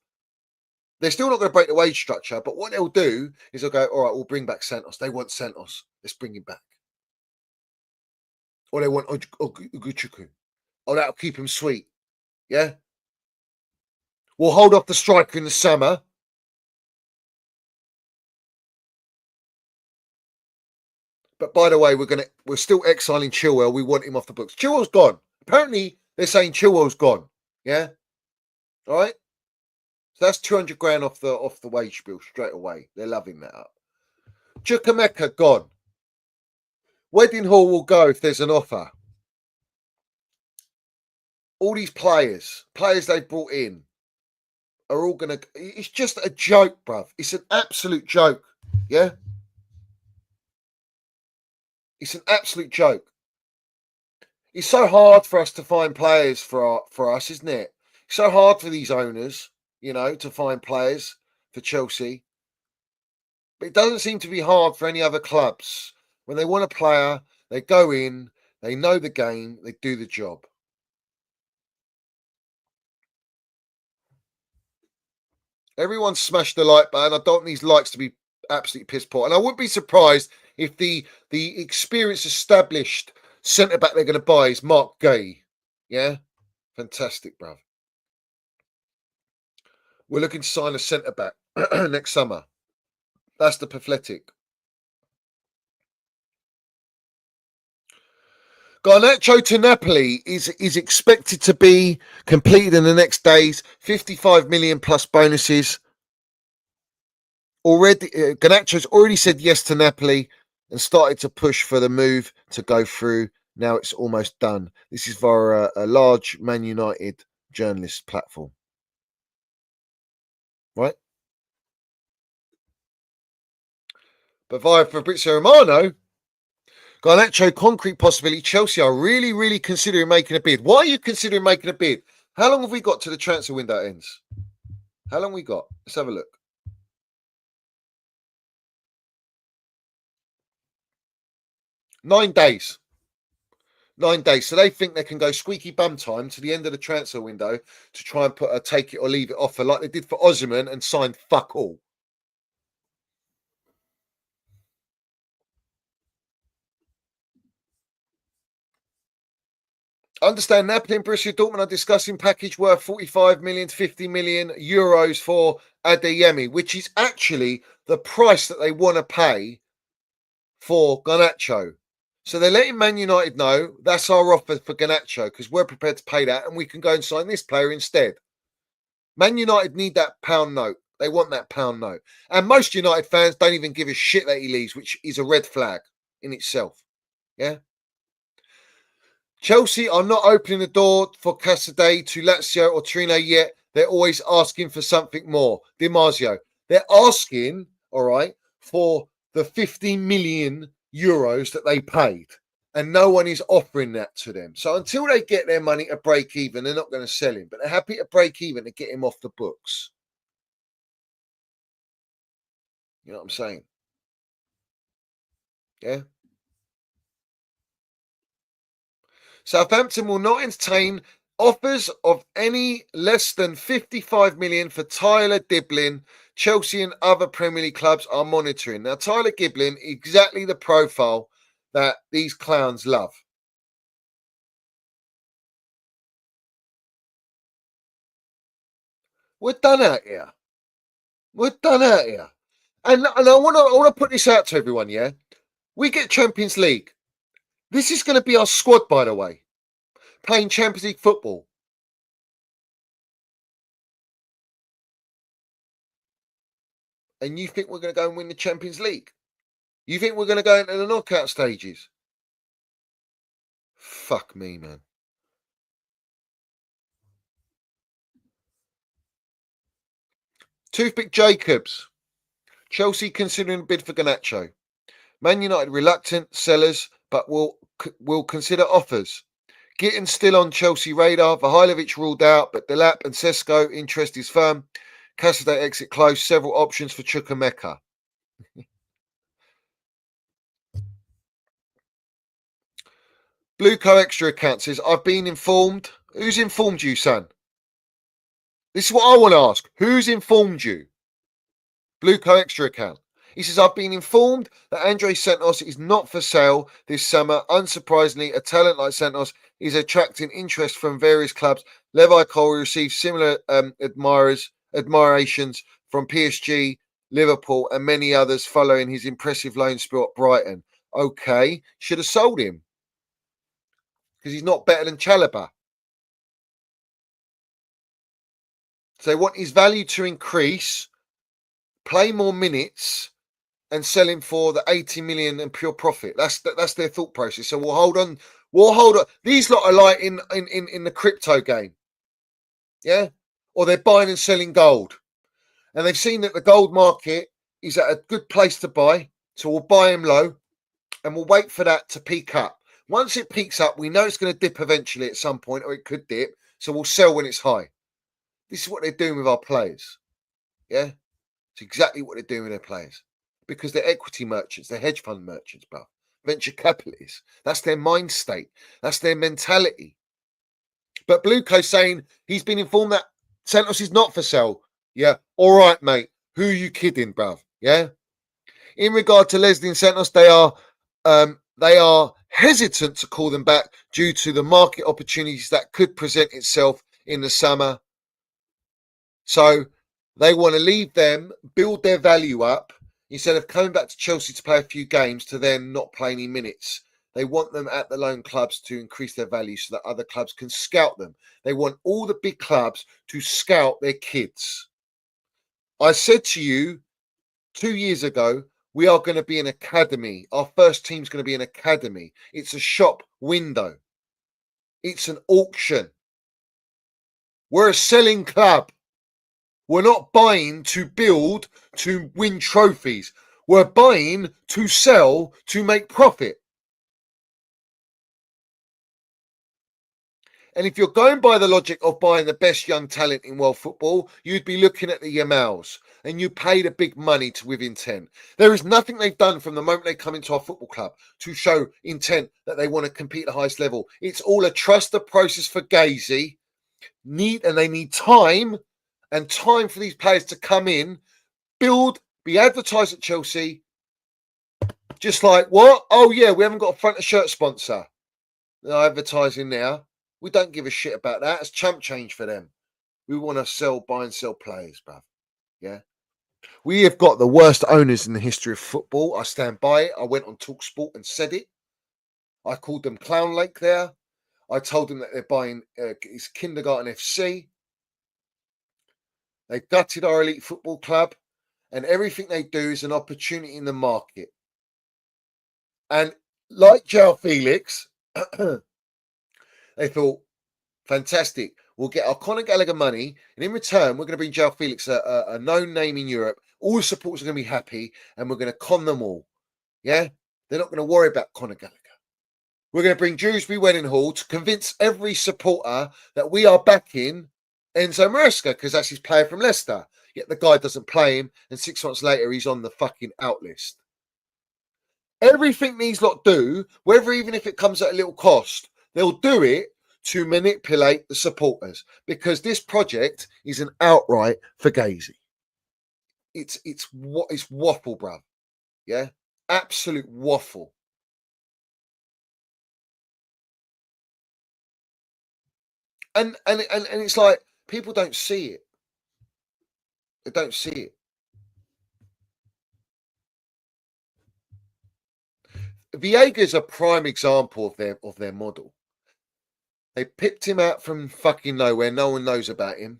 S2: they're still not going to break the wage structure, but what they'll do is they'll go, all right, we'll bring back Santos. They want Santos. Let's bring him back. Or they want Uguchuku. Oh, that'll keep him sweet. Yeah? We'll hold off the striker in the summer. But by the way, we're still exiling Chilwell. We want him off the books. Chilwell's gone. Apparently, they're saying Chilwell's gone. Yeah? All right? So that's 200 grand off the wage bill straight away. They're loving that up. Chukwuemeka gone. Wedding Hall will go if there's an offer. All these players they've brought in are all going to... It's just a joke, bruv. It's an absolute joke. Yeah? It's an absolute joke. It's so hard for us to find players for us, isn't it? It's so hard for these owners, you know, to find players for Chelsea. But it doesn't seem to be hard for any other clubs. When they want a player, they go in, they know the game, they do the job. Everyone smashed the like button. I don't want these likes to be absolutely piss poor. And I wouldn't be surprised if the experienced established centre-back they're going to buy is Mark Gay. Yeah? Fantastic, bruv. We're looking to sign a centre-back next summer. That's the pathetic. Garnacho to Napoli is expected to be completed in the next days. 55 million plus bonuses. Already, Garnacho's already said yes to Napoli and started to push for the move to go through. Now it's almost done. This is via a large Man United journalist platform. Right? But via Fabrizio Romano, Garnacho, concrete possibility. Chelsea are really, really considering making a bid. Why are you considering making a bid? How long have we got to the transfer window ends? How long we got? Let's have a look. Nine days. 9 days. So they think they can go squeaky bum time to the end of the transfer window to try and put a take it or leave it offer like they did for Osimhen and sign fuck all. I understand Napoli and Borussia Dortmund are discussing package worth 45 million to 50 million euros for Adeyemi, which is actually the price that they want to pay for Garnacho. So they're letting Man United know that's our offer for Garnacho because we're prepared to pay that and we can go and sign this player instead. Man United need that pound note. They want that pound note. And most United fans don't even give a shit that he leaves, which is a red flag. in itself. Yeah. Chelsea are not opening the door for Casadei to Lazio or Torino yet. They're always asking for something more. Dimarzio, they're asking, all right, for the 50 million euros that they paid. And no one is offering that to them. So until they get their money to break even, they're not going to sell him. But they're happy to break even to get him off the books. You know what I'm saying? Yeah. Southampton will not entertain offers of any less than 55 million for Tyler Giblin. Chelsea and other Premier League clubs are monitoring. Now, Tyler Giblin, exactly the profile that these clowns love. We're done out here. We're done out here. And I want to put this out to everyone, yeah? We get Champions League. This is going to be our squad, by the way, playing Champions League football. And you think we're going to go and win the Champions League? You think we're going to go into the knockout stages? Fuck me, man. Toothpick Jacobs. Chelsea considering a bid for Garnacho. Man United reluctant sellers, but will consider offers. Gittin still on Chelsea radar. Vahailovic ruled out, but Delap and Sesko interest is firm. Casadei exit close. Several options for Chukwuemeka. Blue Co Extra account says, I've been informed. Who's informed you, son? This is what I want to ask. Who's informed you? Blue Co Extra account. He says, I've been informed that Andre Santos is not for sale this summer. Unsurprisingly, a talent like Santos is attracting interest from various clubs. Levi Cole received similar admirations from PSG, Liverpool, and many others following his impressive loan spell at Brighton. Okay, should have sold him because he's not better than Chalobah. So they want his value to increase, play more minutes, and sell him for the 80 million and pure profit. That's their thought process. So we'll hold on. These lot are like in the crypto game. Yeah? Or they're buying and selling gold. And they've seen that the gold market is at a good place to buy. So we'll buy them low and we'll wait for that to peak up. Once it peaks up, we know it's going to dip eventually at some point, or it could dip. So we'll sell when it's high. This is what they're doing with our players. Yeah? It's exactly what they're doing with their players. Because they're equity merchants, they're hedge fund merchants, bro. Venture capitalists. That's their mind state. That's their mentality. But Blueco's saying he's been informed that Santos is not for sale. Yeah. All right, mate. Who are you kidding, bruv? Yeah. In regard to Leslie and Santos, they are hesitant to call them back due to the market opportunities that could present itself in the summer. So they want to leave them, build their value up, instead of coming back to Chelsea to play a few games to then not play any minutes. They want them at the loan clubs to increase their value so that other clubs can scout them. They want all the big clubs to scout their kids. I said to you 2 years ago, we are going to be an academy. Our first team's going to be an academy. It's a shop window. It's an auction. We're a selling club. We're not buying to build to win trophies. We're buying to sell to make profit. And if you're going by the logic of buying the best young talent in world football, you'd be looking at the Yamals, and you pay the big money to with intent. There is nothing they've done from the moment they come into our football club to show intent that they want to compete at the highest level. It's all a trusted process for Gazy. They need time and time for these players to come in, build, be advertised at Chelsea. Just like, what? Oh, yeah, we haven't got a front of shirt sponsor. They're advertising now. We don't give a shit about that. It's chump change for them. We want to buy and sell players, bruv. Yeah. We have got the worst owners in the history of football. I stand by it. I went on TalkSport and said it. I called them Clown Lake there. I told them that they're buying it's Kindergarten FC. They gutted our elite football club, and everything they do is an opportunity in the market. And like Joao Felix, they thought, fantastic. We'll get our Conor Gallagher money, and in return, we're going to bring Joao Felix a known name in Europe. All the supporters are going to be happy, and we're going to con them all. Yeah? They're not going to worry about Conor Gallagher. We're going to bring Dewsbury Wedding Hall to convince every supporter that we are backing Enzo Maresca because that's his player from Leicester. Yet the guy doesn't play him, and 6 months later, he's on the fucking out list. Everything these lot do, whether even if it comes at a little cost, they'll do it to manipulate the supporters because this project is an outright fugazi. It's waffle, bruv. Yeah, absolute waffle. And it's like people don't see it. They don't see it. Viega is a prime example of their model. They picked him out from fucking nowhere. No one knows about him.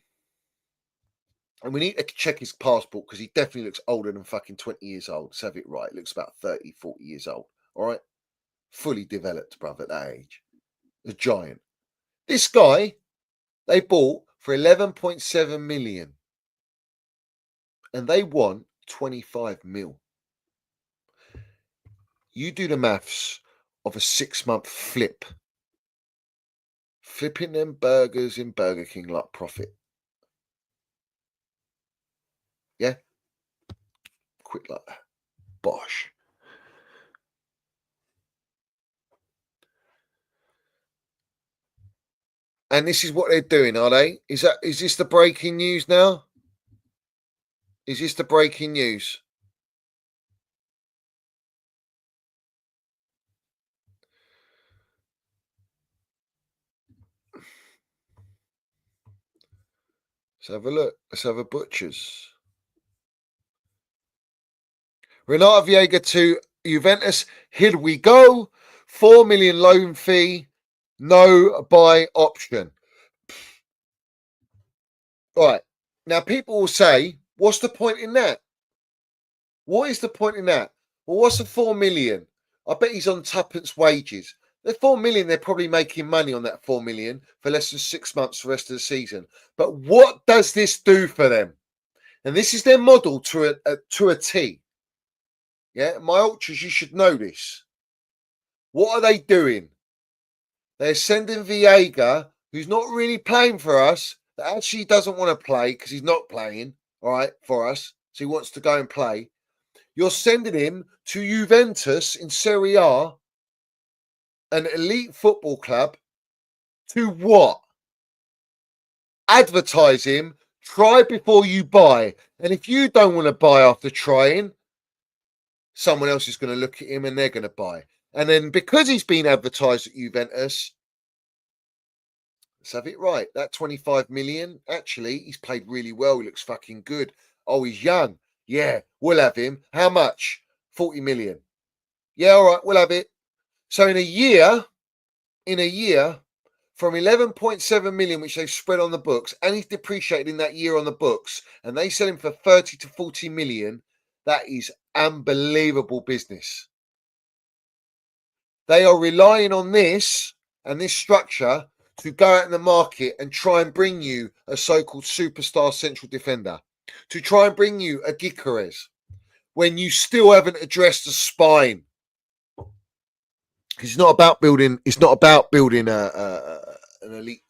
S2: And we need to check his passport because he definitely looks older than fucking 20 years old. Let's have it right. Looks about 30, 40 years old. All right? Fully developed, bruv, at that age. A giant. This guy, they bought for 11.7 million. And they want 25 mil. You do the maths of a 6-month flip. Flipping them burgers in Burger King like profit. Yeah? Quick like that. Bosh. And this is what they're doing, are they? Is this the breaking news now? Is this the breaking news? Let's have a look. Let's have a butcher's. Renato Viega to Juventus. Here we go. 4 million loan fee. No buy option. Right. Now, people will say, what's the point in that? What is the point in that? Well, what's the 4 million? I bet he's on tuppence wages. The 4 million, they're probably making money on that 4 million for less than 6 months for the rest of the season. But what does this do for them? And this is their model to a T. Yeah, my ultras, you should know this. What are they doing? They're sending Viega, who's not really playing for us, that actually doesn't want to play because he's not playing, all right, for us. So he wants to go and play. You're sending him to Juventus in Serie A, an elite football club, to what? Advertise him, try before you buy. And if you don't want to buy after trying, someone else is going to look at him and they're going to buy. And then because he's been advertised at Juventus, let's have it right. That 25 million, actually, he's played really well. He looks fucking good. Oh, he's young. Yeah, we'll have him. How much? 40 million. Yeah, all right, we'll have it. So in a year, from 11.7 million, which they've spread on the books, and he's depreciated in that year on the books, and they sell him for 30 to 40 million, that is unbelievable business. They are relying on this and this structure to go out in the market and try and bring you a so-called superstar central defender, to try and bring you a Gyökeres, when you still haven't addressed the spine. Because it's not about building. It's not about building an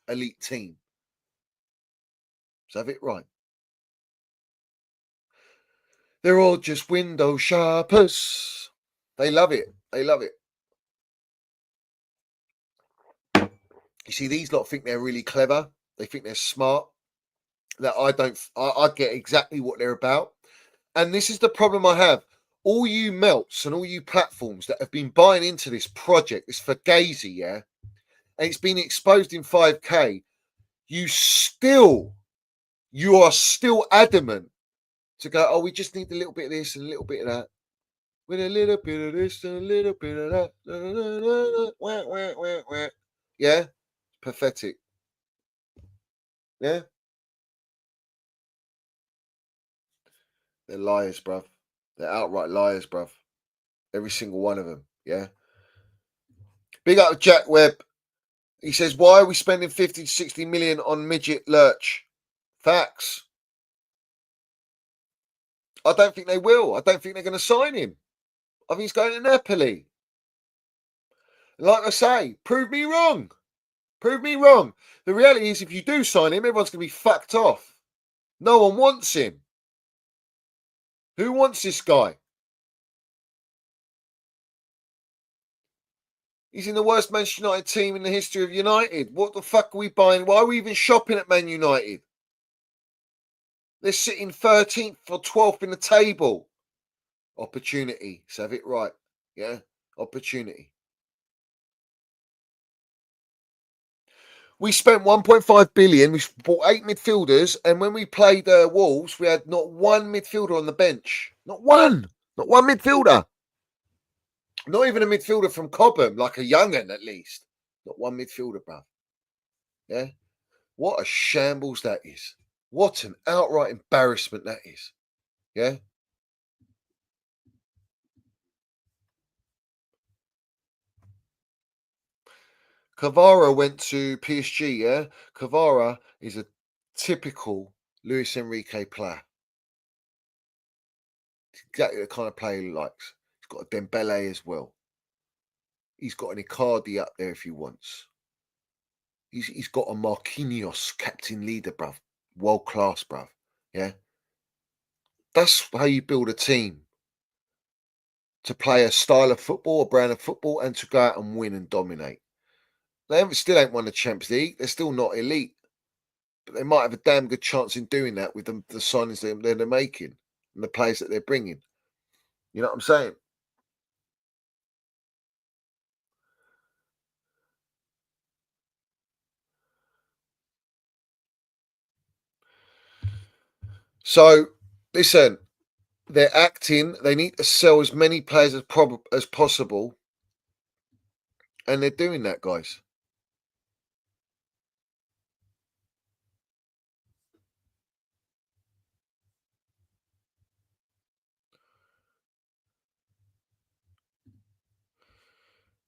S2: elite team. So have it right. They're all just window shoppers. They love it. They love it. You see, these lot think they're really clever. They think they're smart. That I don't. I get exactly what they're about. And this is the problem I have. All you melts and all you platforms that have been buying into this project, this fugazi, yeah, and it's been exposed in 5K, you are still adamant to go, oh, we just need a little bit of this and a little bit of that. With a little bit of this and a little bit of that. Yeah? Pathetic. Yeah? They're liars, bruv. They're outright liars, bruv. Every single one of them. Yeah. Big up to Jack Webb. He says, why are we spending 50 to 60 million on midget Lurch? Facts. I don't think they will. I don't think they're going to sign him. I think he's going to Napoli. Like I say, prove me wrong. Prove me wrong. The reality is, if you do sign him, everyone's going to be fucked off. No one wants him. Who wants this guy? He's in the worst Manchester United team in the history of United. What the fuck are we buying? Why are we even shopping at Man United? They're sitting 13th or 12th in the table. Opportunity. Let's have it right. Yeah? Opportunity. We spent 1.5 billion. We bought 8 midfielders. And when we played Wolves, we had not one midfielder on the bench. Not one. Not one midfielder. Not even a midfielder from Cobham, like a young'un at least. Not one midfielder, bruv. Yeah? What a shambles that is. What an outright embarrassment that is. Yeah? Kvara went to PSG, yeah? Kvara is a typical Luis Enrique player. Exactly the kind of player he likes. He's got a Dembele as well. He's got an Icardi up there if he wants. He's got a Marquinhos, captain leader, bruv. World class, bruv. Yeah? That's how you build a team. To play a style of football, a brand of football, and to go out and win and dominate. They still ain't won the Champions League. They're still not elite. But they might have a damn good chance in doing that with the signings they're making and the players that they're bringing. You know what I'm saying? So, listen, they're acting. They need to sell as many players as possible. And they're doing that, guys.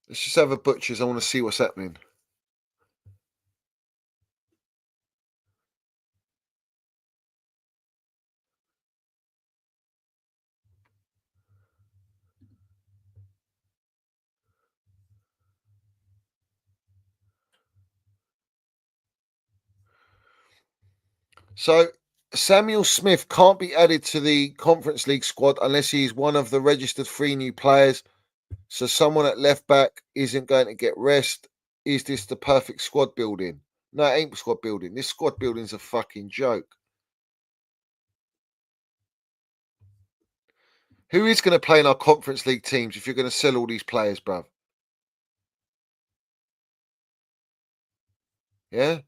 S2: Let's just have a butchers. I want to see what's happening. So, Samuel Smith can't be added to the Conference League squad unless he's one of the registered 3 new players. So someone at left back isn't going to get rest. Is this the perfect squad building? No, it ain't squad building. This squad building's a fucking joke. Who is going to play in our Conference League teams if you're going to sell all these players, bruv? Yeah?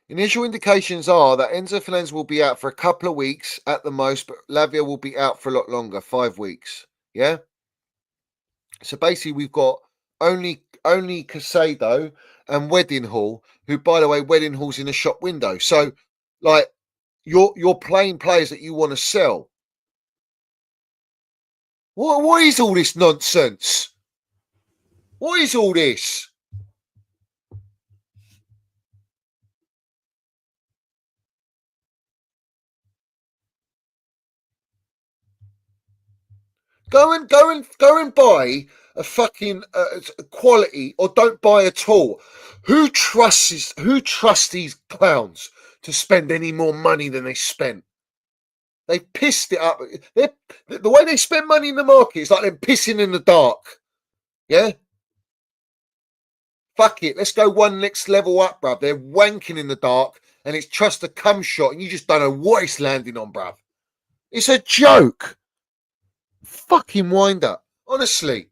S2: Initial indications are that Enzo Fernandez will be out for a couple of weeks at the most, but Lavia will be out for a lot longer, 5 weeks. Yeah? So basically, we've got only Casado and Wedding Hall, who, by the way, Wedding Hall's in the shop window. So, like, you're playing players that you want to sell. What is all this nonsense? What is all this? Go and buy a fucking quality, or don't buy at all. Who trusts these clowns to spend any more money than they spent? They pissed it up. The way they spend money in the market is like they're pissing in the dark. Yeah? Fuck it. Let's go one next level up, bruv. They're wanking in the dark and it's just a cum shot and you just don't know what it's landing on, bruv. It's a joke. Fucking wind up. Honestly.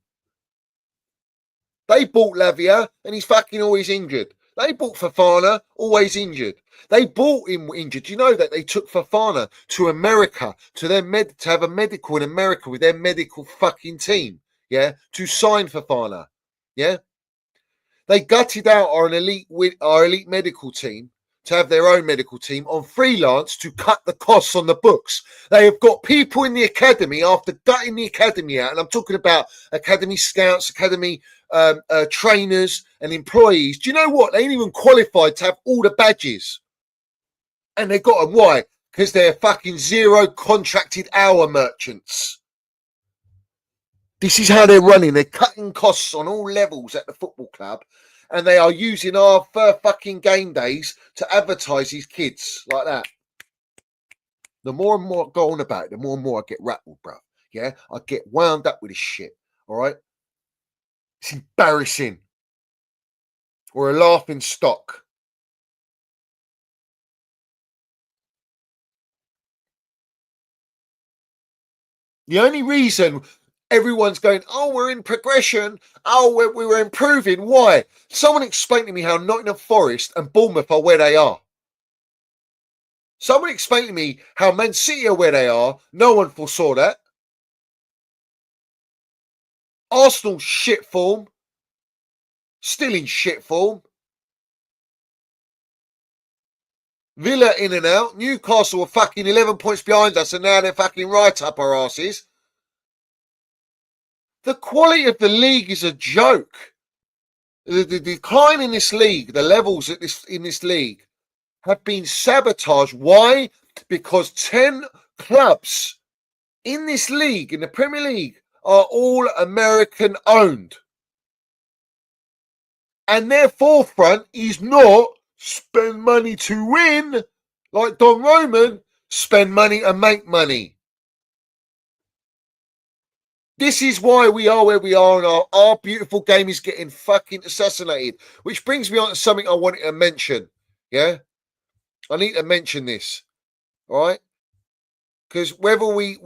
S2: They bought Lavia and he's fucking always injured. They bought Fofana, always injured. They bought him injured. Do you know that they took Fofana to America to have a medical in America with their medical fucking team? Yeah, to sign Fofana. Yeah, They gutted out our elite medical team to have their own medical team on freelance to cut the costs on the books. They have got people in the academy after gutting the academy out, and I'm talking about academy scouts, academy trainers and employees. Do you know what? They ain't even qualified to have all the badges. And they got them. Why? Because they're fucking zero contracted hour merchants. This is how they're running. They're cutting costs on all levels at the football club. And they are using our fucking game days to advertise these kids like that. The more and more I go on about it, the more and more I get rattled, bro. Yeah? I get wound up with this shit. All right? It's embarrassing. We're a laughing stock. The only reason everyone's going, oh, we're in progression. Oh, we're improving. Why? Someone explain to me how Nottingham Forest and Bournemouth are where they are. Someone explain to me how Man City are where they are. No one foresaw that. Arsenal shit form. Still in shit form. Villa in and out. Newcastle were fucking 11 points behind us and now they're fucking right up our asses. The quality of the league is a joke. The decline in this league, the levels in this league have been sabotaged. Why? Because 10 clubs in this league, in the Premier League, are all American owned. And their forefront is not spend money to win, like Don Roman, spend money and make money. This is why we are where we are, and our beautiful game is getting fucking assassinated. Which brings me on to something I wanted to mention. Yeah? I need to mention this. All right? Because whether we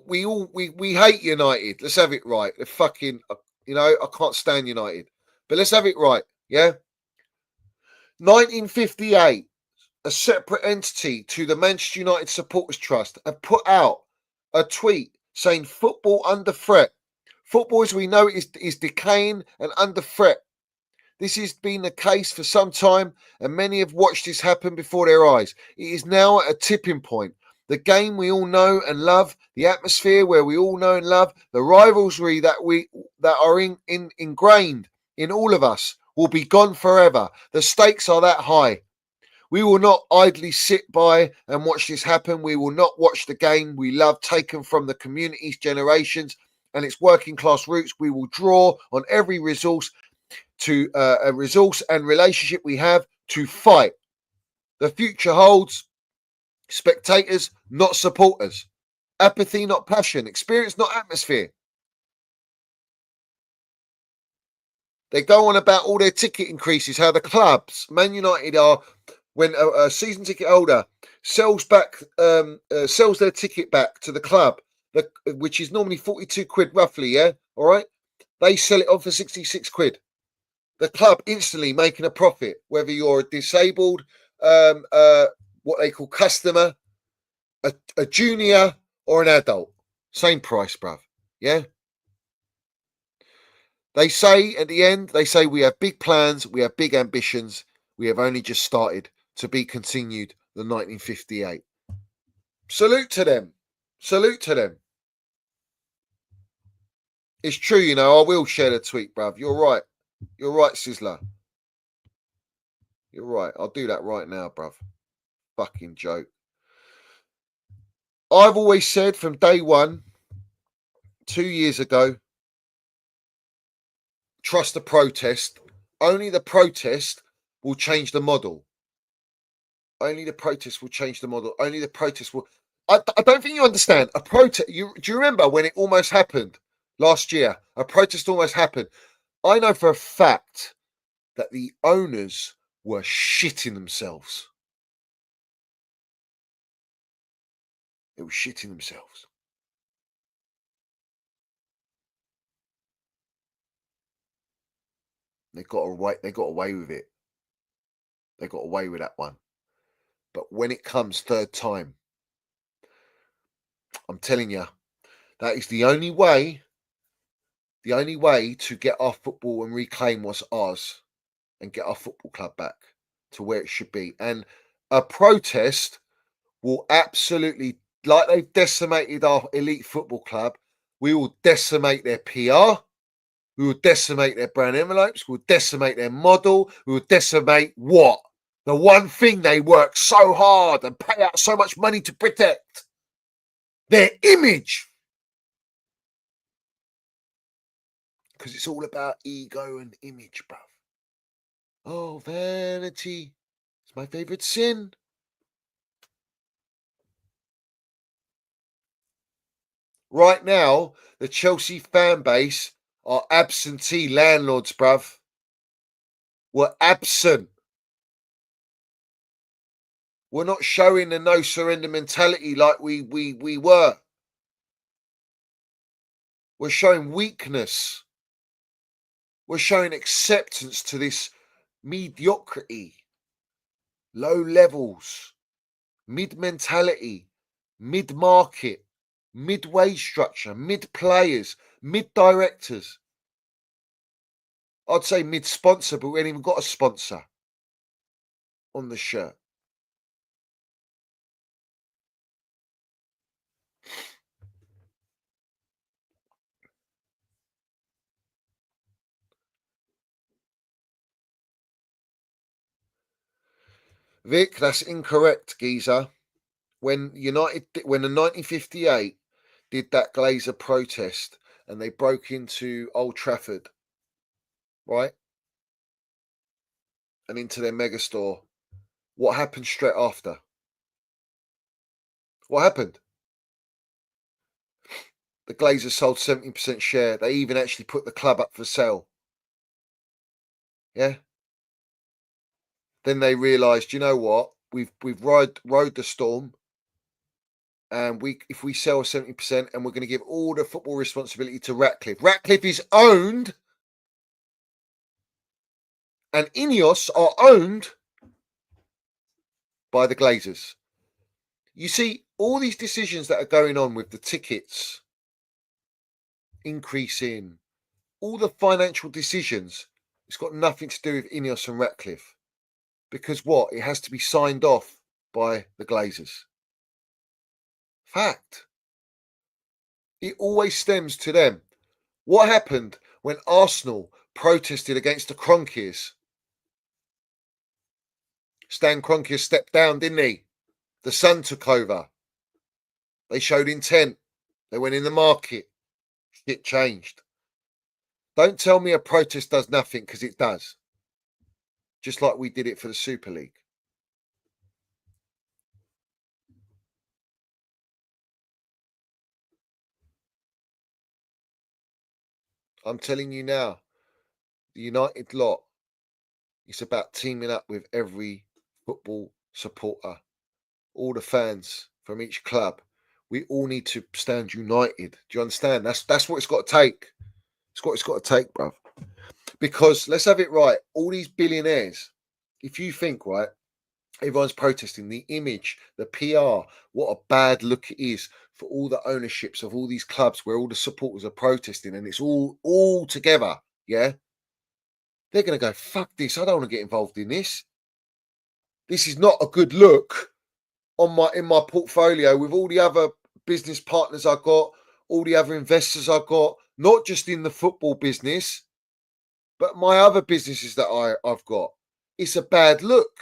S2: hate United, let's have it right. The fucking, I can't stand United. But let's have it right. Yeah? 1958, a separate entity to the Manchester United Supporters Trust have put out a tweet saying football under threat. Football, as we know, is decaying and under threat. This has been the case for some time, and many have watched this happen before their eyes. It is now at a tipping point. The game we all know and love, the atmosphere where we all know and love, the rivalry that are ingrained in all of us will be gone forever. The stakes are that high. We will not idly sit by and watch this happen. We will not watch the game we love taken from the community's generations and its working class roots. We will draw on every resource a resource and relationship we have to fight. The future holds spectators, not supporters. Apathy, not passion. Experience, not atmosphere. They go on about all their ticket increases, how the clubs, Man United are, when a season ticket holder sells their ticket back to the club, which is normally 42 quid roughly, yeah? All right? They sell it on for 66 quid. The club instantly making a profit, whether you're a disabled, what they call customer, a junior or an adult. Same price, bruv. Yeah? They say at the end, we have big plans, we have big ambitions, we have only just started, to be continued, the 1958. Salute to them. Salute to them. It's true, I will share the tweet, bruv. You're right. You're right, Sizzler. You're right. I'll do that right now, bruv. Fucking joke. I've always said from day one, 2 years ago, trust the protest. Only the protest will change the model. Only the protest will change the model. Only the protest will... I don't think you understand. A protest... Do you remember when it almost happened last year? A protest almost happened. I know for a fact that the owners were shitting themselves. They were shitting themselves. They got away with it. They got away with that one. But when it comes third time, I'm telling you, that is the only way to get our football and reclaim what's ours. and get our football club back to where it should be. And a protest will absolutely, like they've decimated our elite football club, we will decimate their PR. We will decimate their brand envelopes. We'll decimate their model. We will decimate what? The one thing they work so hard and pay out so much money to protect. Their image. Because it's all about ego and image, bruv. Oh, vanity. It's my favourite sin. Right now, the Chelsea fan base are absentee landlords, bruv. We're absent. We're not showing the no surrender mentality like we were. We're showing weakness. We're showing acceptance to this mediocrity, low levels, mid mentality, mid market, mid wage structure, mid players, mid directors. I'd say mid sponsor, but we ain't even got a sponsor on the shirt. Vic, that's incorrect, geezer. When the 1958 did that Glazer protest and they broke into Old Trafford, right? And into their megastore, what happened straight after? What happened? The Glazers sold 70% share. They even actually put the club up for sale. Yeah. Then they realised, you know what? We've rode the storm, and if we sell 70%, and we're going to give all the football responsibility to Ratcliffe. Ratcliffe is owned, and Ineos are owned by the Glazers. You see, all these decisions that are going on with the tickets increasing, all the financial decisions, it's got nothing to do with Ineos and Ratcliffe. Because what? It has to be signed off by the Glazers. Fact. It always stems to them. What happened when Arsenal protested against the Kroenkes? Stan Kroenke stepped down, didn't he? The Sun took over. They showed intent. They went in the market. Shit changed. Don't tell me a protest does nothing, because it does. Just like we did it for the Super League. I'm telling you now, the United lot, it's about teaming up with every football supporter, all the fans from each club. We all need to stand united. Do you understand? That's what it's got to take. It's what it's got to take, bruv. Because let's have it right. All these billionaires, if you think, right, everyone's protesting, the image, the PR, what a bad look it is for all the ownerships of all these clubs where all the supporters are protesting and it's all together, yeah? They're going to go, fuck this, I don't want to get involved in this. This is not a good look in my portfolio with all the other business partners I've got, all the other investors I've got, not just in the football business, but my other businesses that I've got. It's a bad look.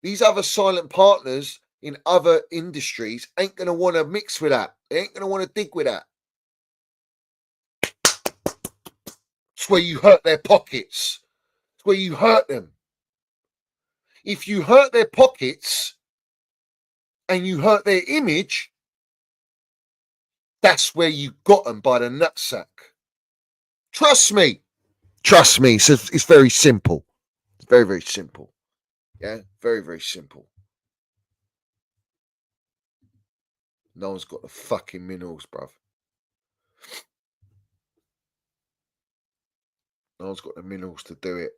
S2: These other silent partners in other industries ain't going to want to mix with that. They ain't going to want to dig with that. It's where you hurt their pockets. It's where you hurt them. If you hurt their pockets and you hurt their image, that's where you got them by the nutsack. Trust me. Trust me. It's very simple. It's very, very simple. Yeah, very, very simple. No one's got the fucking minerals, bruv. No one's got the minerals to do it.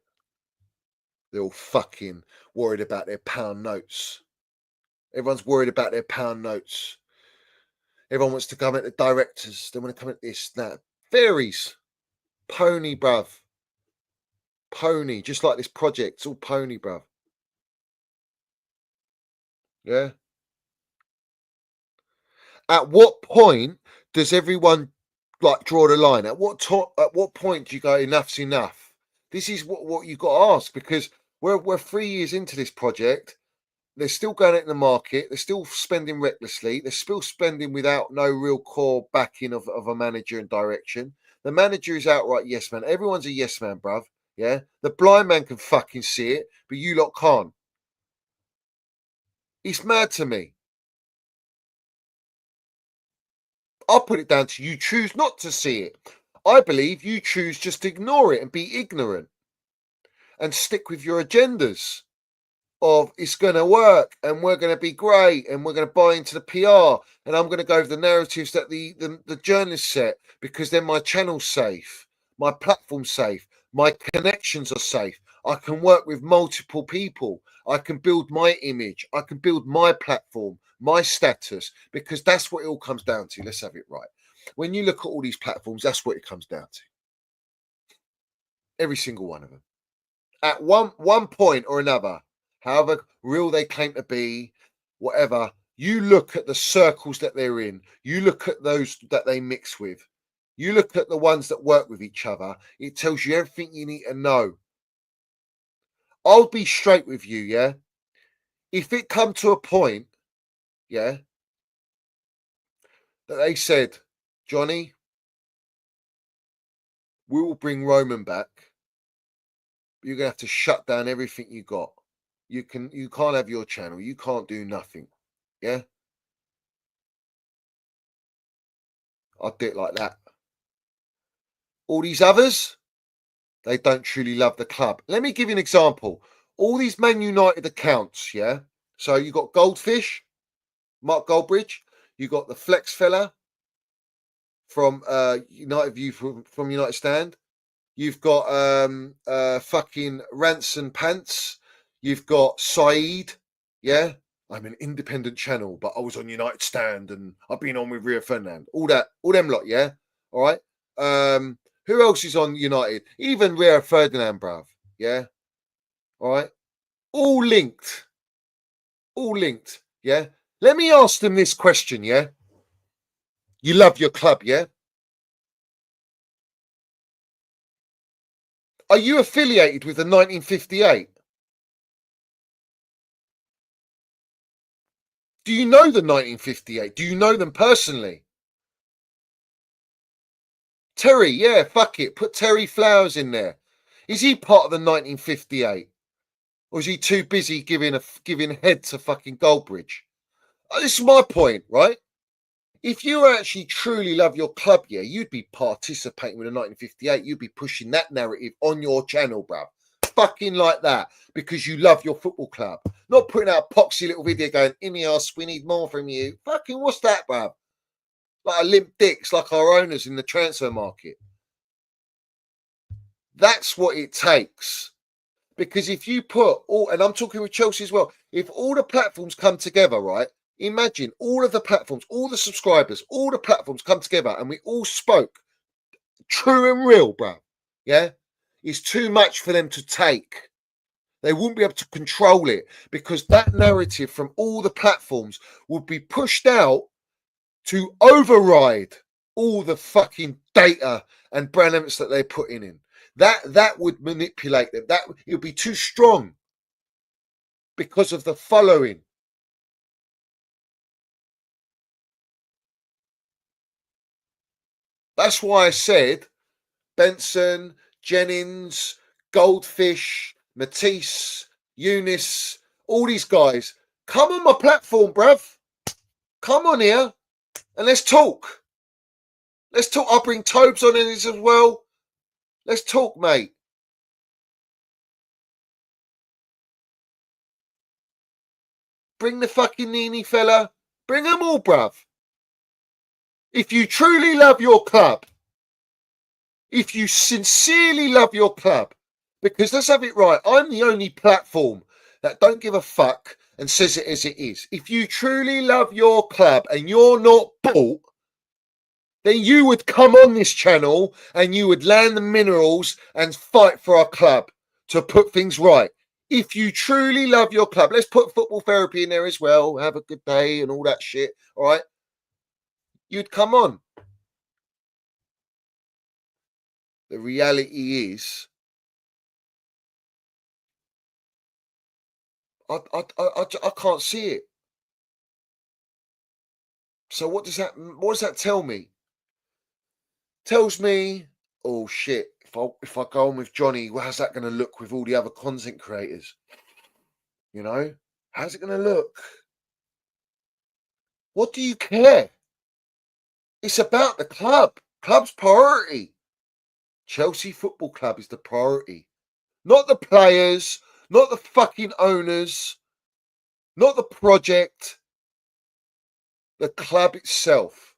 S2: They're all fucking worried about their pound notes. Everyone's worried about their pound notes. Everyone wants to come at the directors. They want to come at this, that. Fairies. Pony, bruv. pony, just like this project. It's all pony, bruv. Yeah. At what point does everyone like draw the line? At what point do you go, enough's enough? This is what you've got to ask, because we're 3 years into this project. They're still going out in the market. They're still spending recklessly. They're still spending without no real core backing of a manager and direction. The manager is outright yes man. Everyone's a yes man, bruv. Yeah. The blind man can fucking see it, but you lot can't. It's mad to me. I'll put it down to you choose not to see it. I believe you choose just to ignore it and be ignorant and stick with your agendas of it's going to work and we're going to be great and we're going to buy into the PR and I'm going to go with the narratives that the journalists set, because then my channel's safe, my platform's safe, my connections are safe. I can work with multiple people. I can build my image. I can build my platform, my status, because that's what it all comes down to. Let's have it right. When you look at all these platforms, that's what it comes down to. Every single one of them. At one point or another, however real they claim to be, whatever, you look at the circles that they're in, you look at those that they mix with, you look at the ones that work with each other, it tells you everything you need to know. I'll be straight with you, yeah? If it come to a point, yeah, that they said, Johnny, we will bring Roman back, but you're going to have to shut down everything you got. You can't have your channel. You can't do nothing. Yeah. I'd do it like that. All these others, they don't truly love the club. Let me give you an example. All these Man United accounts, yeah. So you got Goldfish, Mark Goldbridge. You got the Flex fella from United View from United Stand. You've got fucking Rants and Pants. You've got Saeed, yeah. I'm an independent channel, but I was on United Stand and I've been on with Rio Ferdinand. All them lot, yeah. All right. Who else is on United? Even Rio Ferdinand, bruv. Yeah. All right. All linked. Yeah. Let me ask them this question, yeah. You love your club, yeah. Are you affiliated with the 1958? Do you know the 1958? Do you know them personally? Terry, yeah, fuck it. Put Terry Flowers in there. Is he part of the 1958? Or is he too busy giving head to fucking Goldbridge? This is my point, right? If you actually truly love your club, yeah, you'd be participating with the 1958. You'd be pushing that narrative on your channel, bruv. Fucking like that, because you love your football club. Not putting out a poxy little video going, Ineos, we need more from you. Fucking what's that, bruv? Like a limp dicks, like our owners in the transfer market. That's what it takes. Because if you put all, and I'm talking with Chelsea as well, if all the platforms come together, right? Imagine all of the platforms, all the subscribers, all the platforms come together and we all spoke true and real, bruv. Yeah? It's too much for them to take. They wouldn't be able to control it, because that narrative from all the platforms would be pushed out to override all the fucking data and brand elements that they're putting in. That would manipulate them. It would be too strong because of the following. That's why I said Benson, Jennings, Goldfish, Matisse, Eunice, all these guys, come on my platform, bruv. Come on here and let's talk. Let's talk. I'll bring Tobes on in this as well. Let's talk, mate. Bring the fucking Nini fella. Bring them all, bruv. If you truly love your club, if you sincerely love your club, because let's have it right, I'm the only platform that don't give a fuck and says it as it is. If you truly love your club and you're not bought, then you would come on this channel and you would land the minerals and fight for our club. to put things right. If you truly love your club, let's put football therapy in there as well. Have a good day and all that shit. All right. You'd come on. The reality is, I can't see it. So what does that tell me? Tells me, oh shit, if I go on with Johnny, well, how's that going to look with all the other content creators? You know, how's it going to look? What do you care? It's about the club. Club's priority. Chelsea Football Club is the priority. Not the players, not the fucking owners, not the project. The club itself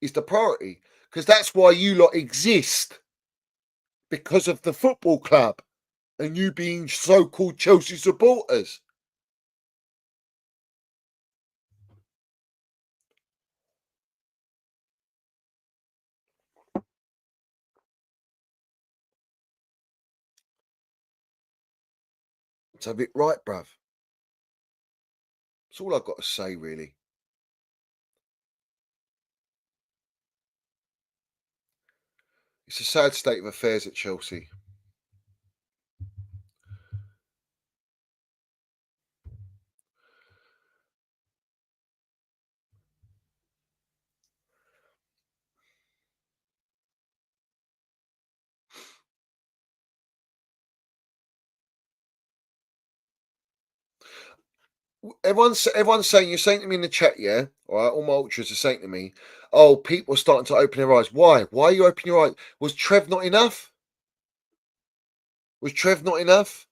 S2: is the priority. Because that's why you lot exist. Because of the football club. And you being so-called Chelsea supporters. Let's have it right, bruv. That's all I've got to say, really. It's a sad state of affairs at Chelsea. Everyone's saying, you're saying to me in the chat, yeah? All right, all my ultras are saying to me, oh, people are starting to open their eyes. Why? Why are you opening your eyes? Was Trev not enough? Was Trev not enough?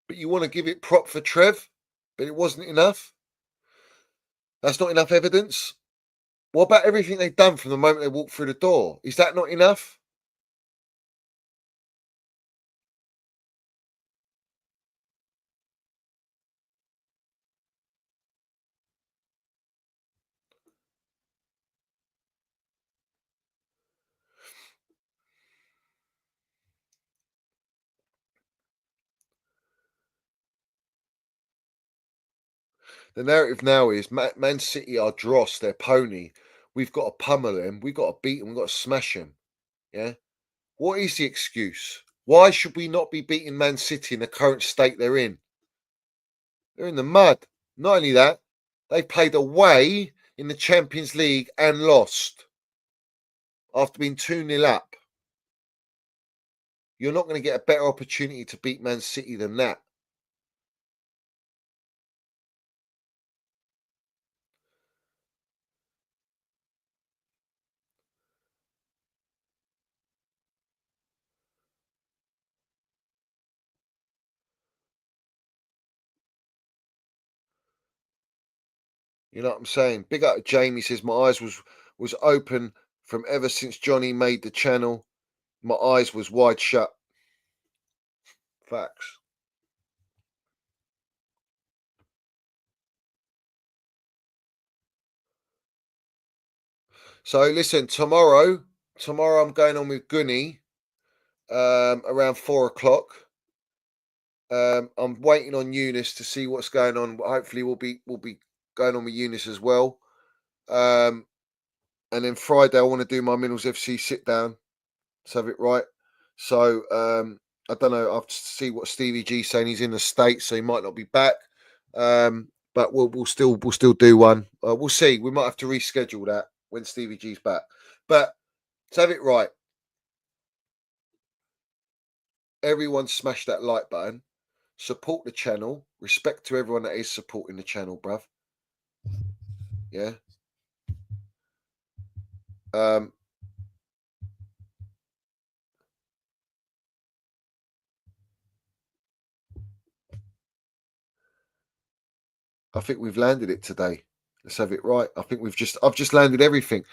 S2: But you want to give it prop for Trev, but it wasn't enough? That's not enough evidence? What about everything they've done from the moment they walked through the door? Is that not enough? The narrative now is Man City are dross, they're pony. We've got to pummel them. We've got to beat them. We've got to smash them. Yeah? What is the excuse? Why should we not be beating Man City in the current state they're in? They're in the mud. Not only that, they played away in the Champions League and lost after being 2-0 up. You're not going to get a better opportunity to beat Man City than that. You know what I'm saying? Big up to Jamie, says my eyes was open from ever since Johnny made the channel. My eyes was wide shut. Facts. So listen, tomorrow I'm going on with Gunny around 4 o'clock. I'm waiting on Eunice to see what's going on. Hopefully we'll be going on with Eunice as well. And then Friday I want to do my Minerals FC sit down. Let's have it right. So I don't know. I'll see what Stevie G's saying. He's in the States, so he might not be back. But we'll still do one. We'll see. We might have to reschedule that when Stevie G's back. But let's have it right. Everyone smash that like button. Support the channel. Respect to everyone that is supporting the channel, bruv. Yeah. I think we've landed it today. Let's have it right. I think I've just landed everything.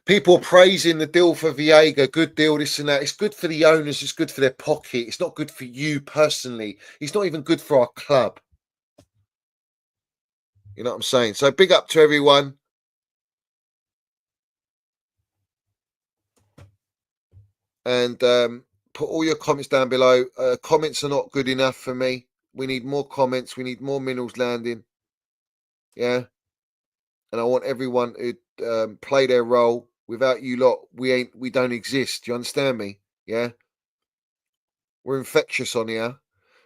S2: People praising the deal for Viega, good deal, this and that. It's good for the owners. It's good for their pocket. It's not good for you personally. It's not even good for our club. You know what I'm saying? So big up to everyone. And put all your comments down below. Comments are not good enough for me. We need more comments. We need more minerals landing. Yeah. And I want everyone to play their role. Without you lot, we don't exist. Do you understand me? Yeah. We're infectious on here.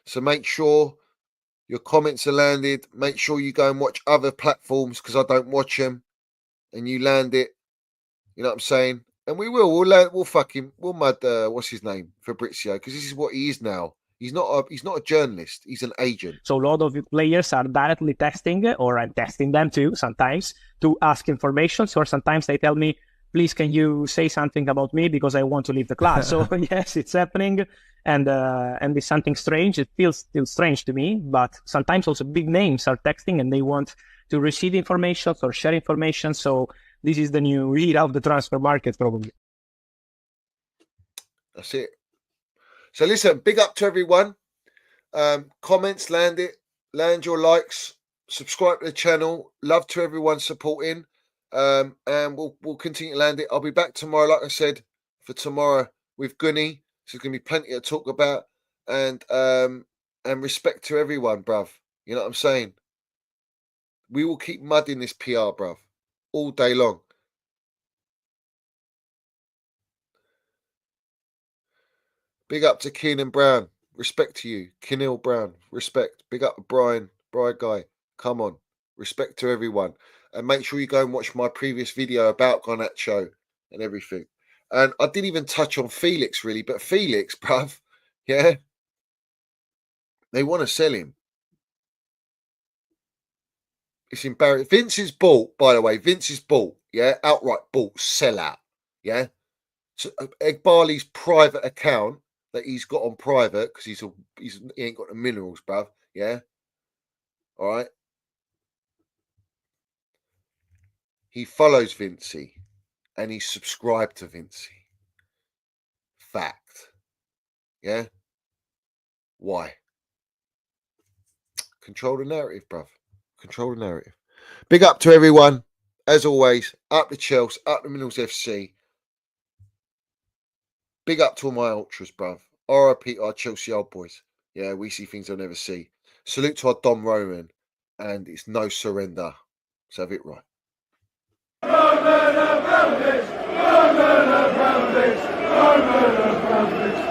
S2: So make sure your comments are landed. Make sure you go and watch other platforms because I don't watch them. And you land it. You know what I'm saying? And we'll mud what's his name, Fabrizio, because this is what he is now. He's not a journalist, he's an agent.
S5: So a lot of players are directly texting, or I'm texting them too sometimes to ask information. So sometimes they tell me, please can you say something about me because I want to leave the club. So yes, it's happening, and it's something strange. It feels still strange to me, but sometimes also big names are texting and they want to receive information or share information. So this is the new era of the transfer market, probably.
S2: That's it. So listen, big up to everyone. Comments, land your likes, subscribe to the channel. Love to everyone supporting. And we'll continue to land it. I'll be back tomorrow, like I said, for tomorrow with Gunny. So there's gonna be plenty to talk about. And respect to everyone, bruv. You know what I'm saying? We will keep mudding this PR, bruv, all day long. Big up to Keenan Brown. Respect to you. Keneal Brown. Respect. Big up to Brian Guy. Come on. Respect to everyone. And make sure you go and watch my previous video about Garnacho and everything. And I didn't even touch on Felix, really. But Felix, bruv, yeah, they want to sell him. It's embarrassing. Vince is bought, by the way. Vince is bought, yeah? Outright bought. Sell out, yeah? So Egbali's private account that he's got on private because he ain't got the minerals, bruv. Yeah. All right. He follows Vincey and he's subscribed to Vincey. Fact. Yeah. Why? Control the narrative, bruv. Control the narrative. Big up to everyone. As always, up the Chelsea, up the Minerals FC. Big up to all my ultras, bruv. RIP our Chelsea old boys. Yeah, we see things I'll never see. Salute to our Dom Roman. And it's no surrender. So have it right. I'm gonna